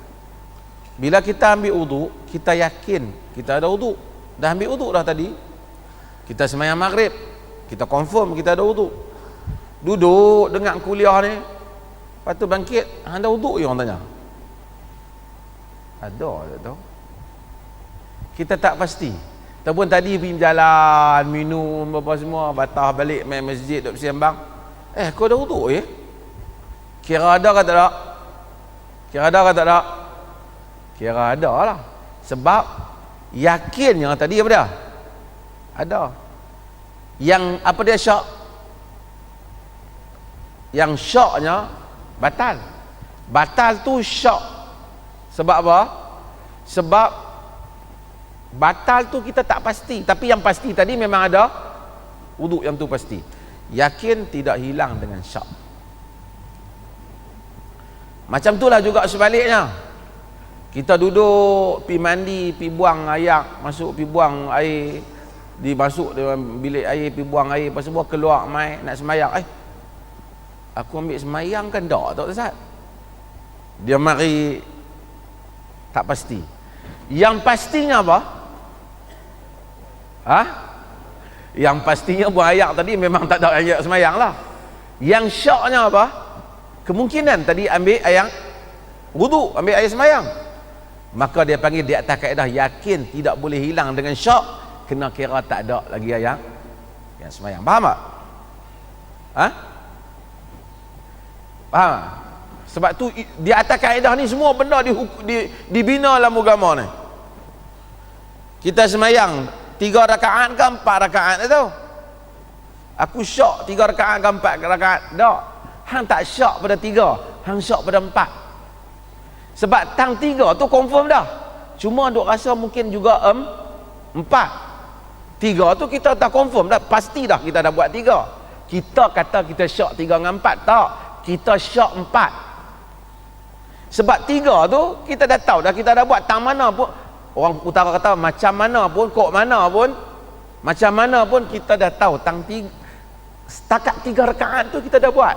S1: Bila kita ambil wudu, kita yakin kita ada wudu. Dah ambil wudu dah tadi. Kita sembahyang maghrib, kita confirm kita ada wudu. Duduk dengar kuliah ni, lepas tu bangkit, ada wudu je orang tanya. Ada tak tahu. Kita tak pasti. Ataupun tadi pergi jalan, minum apa semua, batah balik main masjid duk bersembang. Kau ada wudu Kira ada ke tak ada? Kira ada ke tak ada? Kira ada lah. Sebab yakin yang tadi apa dia? Ada. Yang apa dia syak? Yang syaknya batal. Batal tu syak. Sebab apa? Sebab batal tu kita tak pasti, tapi yang pasti tadi memang ada wudu, yang tu pasti. Yakin tidak hilang dengan syak. Macam itulah juga sebaliknya. Kita duduk pi mandi, pi buang air, masuk pi buang air, dimasuk dalam bilik air, pi buang air, lepas semua keluar mai nak sembahyang. Aku ambil sembahyang kan tak Ustaz? Dia mari tak pasti. Yang pastinya apa? Yang pastinya buang air tadi memang tak ada air sembahyang lah. Yang syaknya apa? Kemungkinan tadi ambil air wudu, ambil air sembahyang. Maka dia panggil di atas kaedah yakin tidak boleh hilang dengan syak, kena kira tak ada lagi air yang sembahyang. Faham tak? Faham? Sebab tu di atas kaedah ni semua benda dibina dalam agama ni. Kita sembahyang 3 rakaat ke 4 rakaat tu. Aku syak 3 rakaat ke 4 rakaat. Tak. Hang tak syak pada 3, hang syak pada 4. Sebab tang 3 tu confirm dah. Cuma duk rasa mungkin juga 4. 3 tu kita tak confirm dah, pasti dah kita dah buat 3. Kita kata kita syak 3 dengan 4, tak. Kita syak 4. Sebab 3 tu kita dah tahu dah, kita dah buat tang mana pun. Orang utara kata macam mana pun, kok mana pun, macam mana pun kita dah tahu tang 3. Setakat 3 rakaat tu kita dah buat.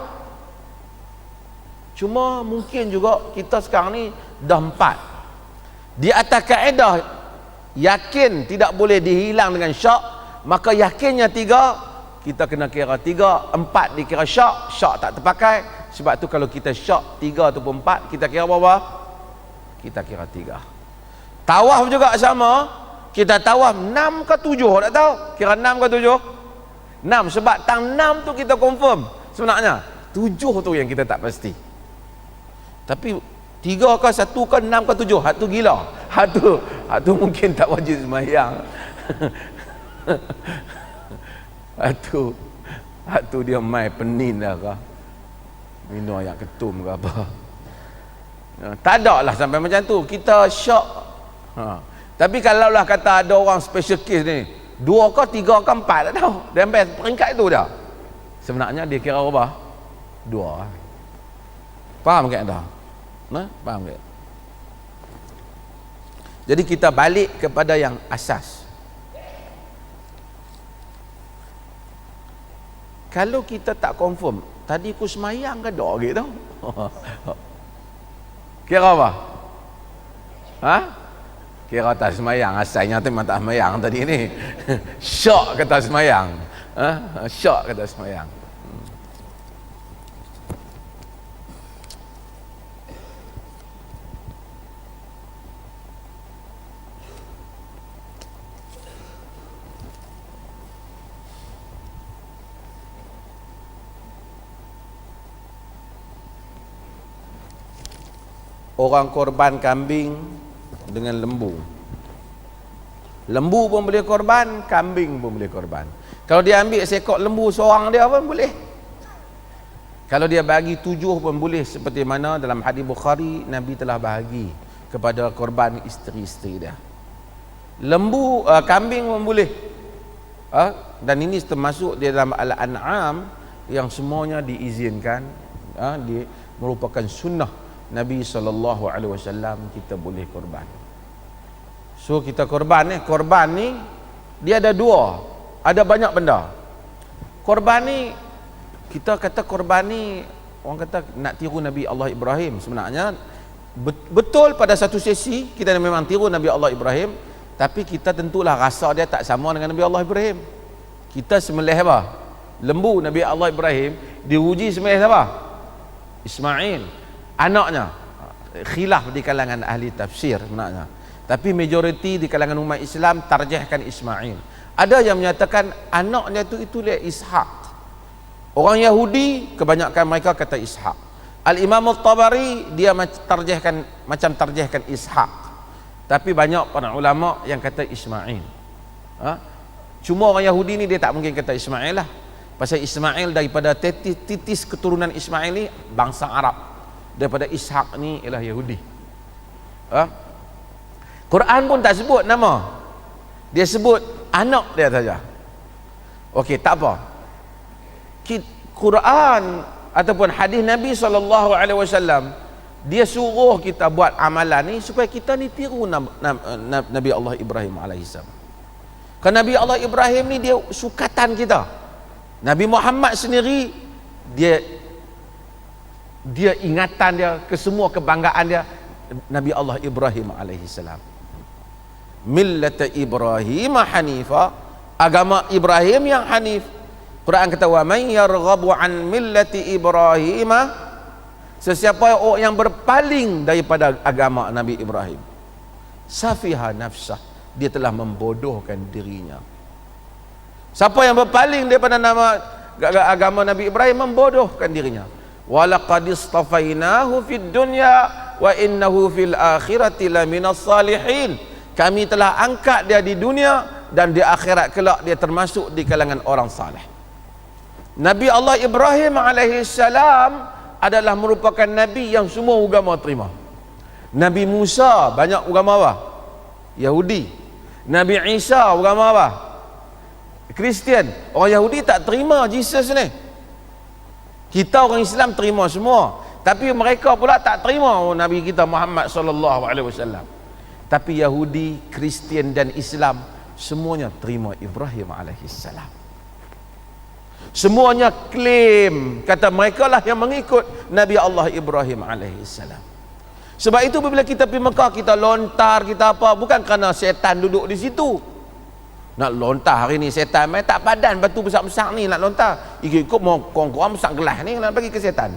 S1: Cuma mungkin juga kita sekarang ni dah 4. Di atas kaedah yakin tidak boleh dihilang dengan syak, maka yakinnya 3, kita kena kira 3, 4 dikira syak, syak tak terpakai. Sebab tu kalau kita syak 3 ataupun 4, kita kira berapa? Kita kira 3. Tawaf juga sama. Kita tawaf 6 ke 7, tak tahu. Kira 6 ke 7? 6, sebab tang 6 tu kita confirm. Sebenarnya 7 tu yang kita tak pasti. Tapi 3 ke 1 ke 6 ke 7, hak tu gila. Hak tu mungkin tak wajib sembahyang. hak tu dia mai penin dah ke, minum air ketum ke apa. Tak ada lah sampai macam tu. Kita syok. Tapi kalau lah kata ada orang special case ni, 2 ke 3 ke 4, tak tahu. Dia sampai peringkat itu dah. Sebenarnya dia kira apa? 2. Faham ke anda? Faham ke? Jadi kita balik kepada yang asas. Kalau kita tak confirm, tadi aku semayang ke tak gitu? Kira apa? Kira tak semayang, asalnya tu memang tak semayang tadi ni. Syok kata semayang. Syok kata semayang. Orang korban kambing dengan lembu. Lembu pun boleh korban, kambing pun boleh korban. Kalau dia ambil seekor lembu seorang dia pun boleh. Kalau dia bagi 7 pun boleh, seperti mana dalam hadis Bukhari Nabi telah bahagi kepada korban isteri-isteri dia. Lembu, kambing pun boleh. Dan ini termasuk di dalam Al-An'am yang semuanya diizinkan, merupakan sunnah Nabi SAW, kita boleh korban. So kita korban ni dia ada 2, ada banyak benda. Korban ni, kita kata korban ni, orang kata nak tiru Nabi Allah Ibrahim. Sebenarnya betul pada satu sesi kita memang tiru Nabi Allah Ibrahim, tapi kita tentulah rasa dia tak sama dengan Nabi Allah Ibrahim. Kita sembelih apa? Lembu. Nabi Allah Ibrahim diuji sembelih apa? Ismail, anaknya. Khilaf di kalangan ahli tafsir sebenarnya, tapi majoriti di kalangan umat Islam tarjihkan Ismail. Ada yang menyatakan anaknya itu dia Ishak. Orang Yahudi kebanyakan mereka kata Ishak. Al-Imam Al-Tabari dia tarjihkan Ishak, tapi banyak para ulama yang kata Ismail. Cuma orang Yahudi ni dia tak mungkin kata Ismail lah, pasal Ismail daripada titis keturunan Ismail ni bangsa Arab, daripada Ishak ni ialah Yahudi. Quran pun tak sebut nama, dia sebut anak dia saja. Okey, tak apa. Quran ataupun hadis Nabi SAW dia suruh kita buat amalan ni supaya kita ni tiru Nabi Allah Ibrahim alaihissalam. Kerana Nabi Allah Ibrahim ni dia sukatan kita. Nabi Muhammad sendiri dia ingatan dia, kesemua kebanggaan dia Nabi Allah Ibrahim alaihissalam. Millata Ibrahim hanifa, agama Ibrahim yang hanif. Quran kata wa man yarghabu an millati Ibrahim, sesiapa orang yang berpaling daripada agama Nabi Ibrahim, safiha nafsah, dia telah membodohkan dirinya. Siapa yang berpaling daripada agama Nabi Ibrahim, membodohkan dirinya. Walaqad istafainahu fid dunya wa innahu fil akhirati laminas salihin. Kami telah angkat dia di dunia dan di akhirat kelak dia termasuk di kalangan orang saleh. Nabi Allah Ibrahim alaihissalam adalah merupakan nabi yang semua agama terima. Nabi Musa banyak agama apa? Yahudi. Nabi Isa agama apa? Kristian. Orang Yahudi tak terima Jesus ni. Kita orang Islam terima semua, tapi mereka pula tak terima Nabi kita Muhammad sallallahu alaihi wasallam. Tapi Yahudi, Kristian dan Islam semuanya terima Ibrahim alaihissalam. Semuanya klaim kata mereka lah yang mengikut Nabi Allah Ibrahim alaihissalam. Sebab itu bila kita pergi Mekah, kita lontar, kita apa, bukan kerana setan duduk di situ. Nak lontar hari ni setan main tak padan batu besar-besar ni nak lontar. Ikut mau korang besar gelas ni nak bagi ke setan.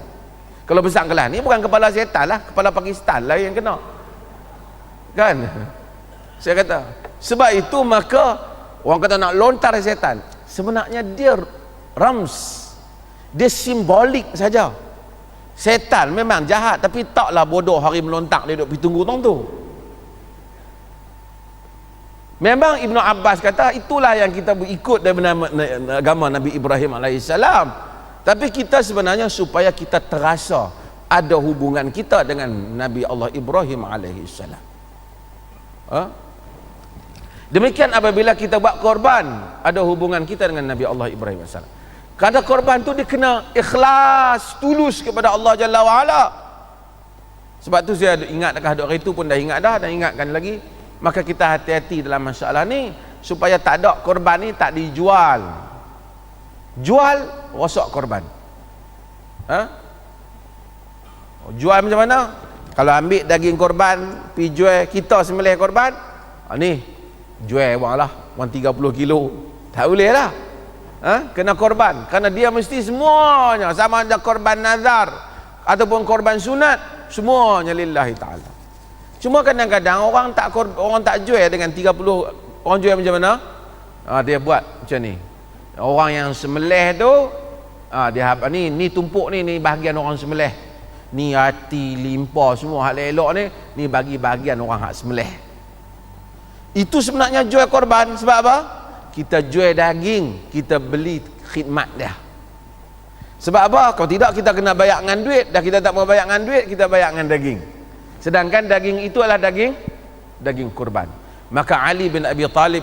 S1: Kalau besar gelas ni bukan kepala setan lah, kepala Pakistan lah yang kena. Kan? Saya kata, sebab itu maka orang kata nak lontar setan, sebenarnya dia rams, dia simbolik saja. Setan memang jahat, tapi taklah bodoh hari melontak dia duduk pergi tunggu tu. Memang Ibnu Abbas kata itulah yang kita ikut daripada agama Nabi Ibrahim alaihissalam. Tapi kita sebenarnya supaya kita terasa ada hubungan kita dengan Nabi Allah Ibrahim alaihissalam. Demikian apabila kita buat korban, ada hubungan kita dengan Nabi Allah Ibrahim alaihissalam. Kadang korban tu dia kena ikhlas, tulus kepada Allah Jalla wa'ala. Sebab tu saya ingat dekat hari itu pun dah ingat dah, dan ingatkan lagi. Maka kita hati-hati dalam masalah ni supaya tak ada korban ni tak dijual. Jual rosak korban. Jual macam mana? Kalau ambil daging korban pi jual, kita sembelih korban, ni jual wang lah, wang 30 kilo. Tak boleh lah. Kena korban, kerana dia mesti semuanya, sama ada korban nazar ataupun korban sunat, semuanya lillahi ta'ala. Cuma kadang-kadang orang tak jual dengan 30. Orang jual macam mana? Dia buat macam ni. Orang yang sembelih tu dia ni tumpuk ni bahagian orang sembelih. Ni hati, limpa semua hak elok ni bagi bahagian orang hak sembelih. Itu sebenarnya jual korban. Sebab apa? Kita jual daging, kita beli khidmat dia. Sebab apa? Kalau tidak kita kena bayar dengan duit, dah kita tak mau bayar dengan duit, kita bayar dengan daging. Sedangkan daging itu adalah daging kurban. Maka Ali bin Abi Talib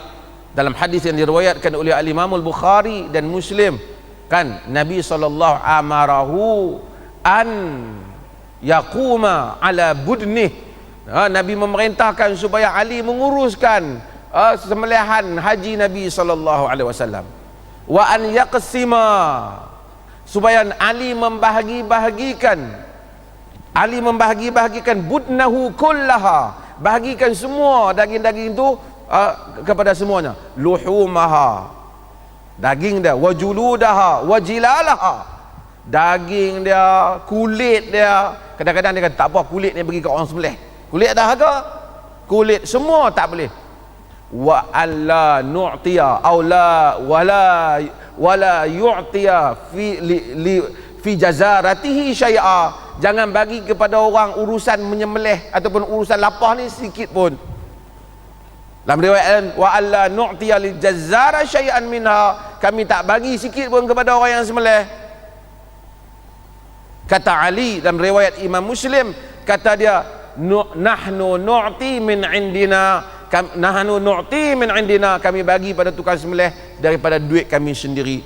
S1: dalam hadis yang diriwayatkan oleh Imam Al-Bukhari dan Muslim, kan Nabi sallallahu amarahu an yaquma ala budnih. Nabi memerintahkan supaya Ali menguruskan sembelihan haji Nabi sallallahu alaihi wasallam. Wa an yaqsima, supaya Ali membahagi-bahagikan budnahu kullaha, bahagikan semua daging-daging itu kepada semuanya. Luhumaha, daging dia, wajuludaha, wajilalaha, daging dia, kulit dia. Kadang-kadang dia kata tak apa, kulit ni bagi kat orang sembelih. Kulit dah harga, kulit semua tak boleh. Wa alla nu'tiya aw la wala yu'tiya fi jazaratihi syai'a. Jangan bagi kepada orang urusan menyembelih ataupun urusan lapah ni sikit pun. Dalam riwayat wa alla nu'tiya li jazara syai'an minha, kami tak bagi sikit pun kepada orang yang sembelih. Kata Ali dalam riwayat Imam Muslim, kata dia, nahnu nu'ti min indina, kami bagi pada tukang sembelih daripada duit kami sendiri.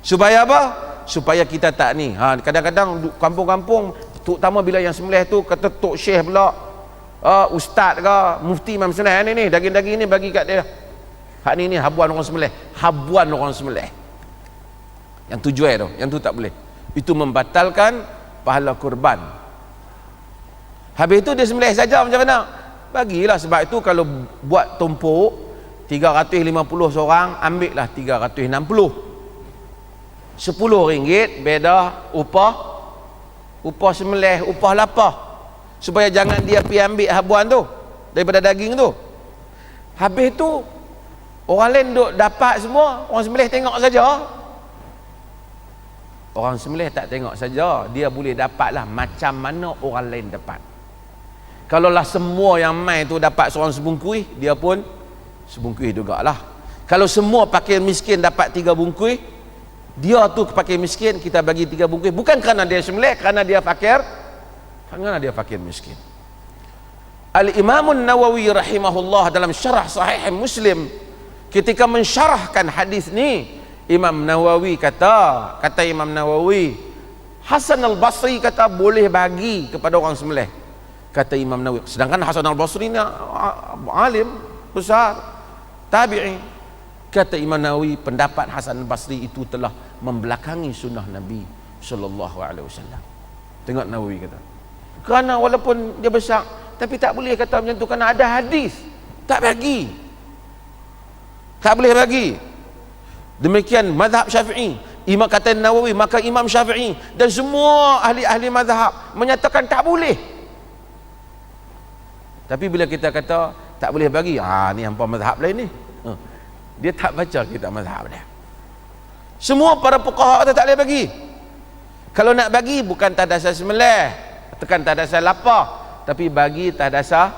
S1: Supaya apa? Supaya kita tak ni. Kadang-kadang kampung-kampung, terutama bila yang sembelih tu kata tok syekh pula, ustaz ke mufti imam sembelih ni daging-daging ni bagi kat dia. Hak ni habuan orang sembelih, habuan orang sembelih. Yang tu jual tu, yang tu tak boleh. Itu membatalkan pahala kurban. Habis itu dia sembelih saja macam mana? Bagilah. Sebab itu kalau buat tumpuk 350 seorang, ambil lah 360. RM10 beda upah sembelih, upah lapah. Supaya jangan dia pergi ambil habuan tu daripada daging tu. Habis tu orang lain duk dapat semua, orang sembelih tengok saja. Orang sembelih tak tengok saja, dia boleh dapatlah macam mana orang lain dapat. Kalaulah semua yang mai tu dapat seorang sebungkus, dia pun sebungkus jugalah. Kalau semua pakaian miskin dapat 3 bungkus, dia tu pakaian miskin, kita bagi 3 bungkus, bukan kerana dia sembelih, kerana dia fakir, kerana dia fakir miskin. Al-Imam An-Nawawi rahimahullah dalam syarah Sahih Muslim, ketika mensyarahkan hadis ni, Imam Nawawi kata Imam Nawawi, Hasan Al-Basri kata boleh bagi kepada orang sembelih. Kata Imam Nawawi, sedangkan Hasan Al-Basri ni alim besar, tabi'i. Kata Imam Nawawi, pendapat Hasan Al-Basri itu telah membelakangi sunnah Nabi sallallahu alaihi wasallam. Tengok Nawawi kata, kerana walaupun dia besar, tapi tak boleh kata macam tu, kerana ada hadis tak bagi, tak boleh bagi. Demikian mazhab Syafi'i. Imam kata Nawawi, maka Imam Syafi'i dan semua ahli-ahli mazhab menyatakan tak boleh. Tapi bila kita kata tak boleh bagi, ni hampa mazhab lain ni. Dia tak baca kitab mazhab dia. Semua para fuqaha kata tak boleh bagi. Kalau nak bagi bukan tak dasar sembelih, tekan tak dasar lapah, tapi bagi tak dasar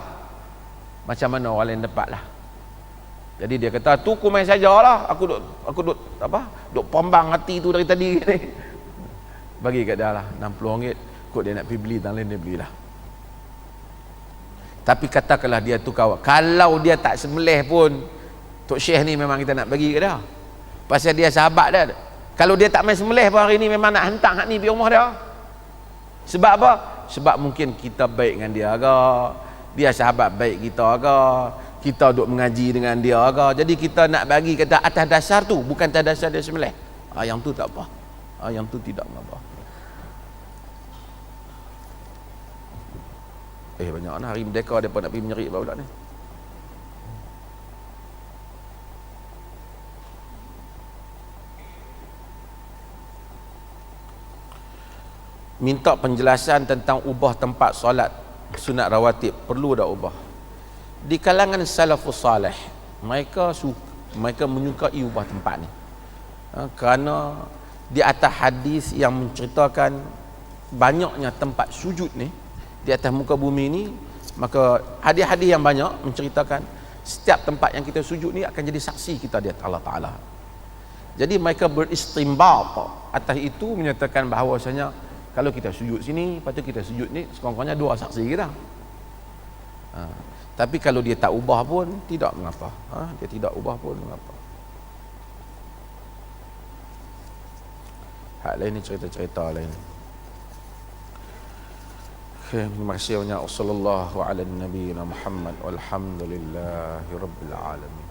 S1: macam mana orang lain dapat lah. Jadi dia kata tu kumai sajalah, aku duk pombang hati tu dari tadi ni. Bagi kat dia lah RM60, kok dia nak pergi beli, dan lain dia belilah. Tapi katakanlah dia tu kawan, kalau dia tak sembelih pun, Tok Syekh ni memang kita nak bagi kat dia, pasal dia sahabat dia. Kalau dia tak main sembelih pun hari ni, memang nak hantar hak ni pergi rumah dia. Sebab apa? Sebab mungkin kita baik dengan dia ke, dia sahabat baik kita ke, kita duk mengaji dengan dia ke, jadi kita nak bagi kata atas dasar tu, bukan atas dasar dia sembelih. Yang tu tak apa, yang tu tidak apa. Banyak lah hari Merdeka dia pun nak pergi menyerik budak ni. Minta penjelasan tentang ubah tempat solat sunat rawatib, perlu dah ubah? Di kalangan salafus salih, mereka menyukai ubah tempat ni, kerana di atas hadis yang menceritakan banyaknya tempat sujud ni di atas muka bumi ni. Maka hadis-hadis yang banyak menceritakan setiap tempat yang kita sujud ni akan jadi saksi kita di atas Allah Ta'ala. Jadi mereka beristimbat atas itu, menyatakan bahawasanya kalau kita sujud sini, lepas tu kita sujud ni, sekurang-kurangnya 2 saksi kita. Tapi kalau dia tak ubah pun tidak mengapa. Dia tidak ubah pun mengapa. Hak lain ni cerita-cerita lain. Okay, terima kasih banyak. Wassallallahu ala nabiyina Muhammad walhamdulillahi rabbil alamin.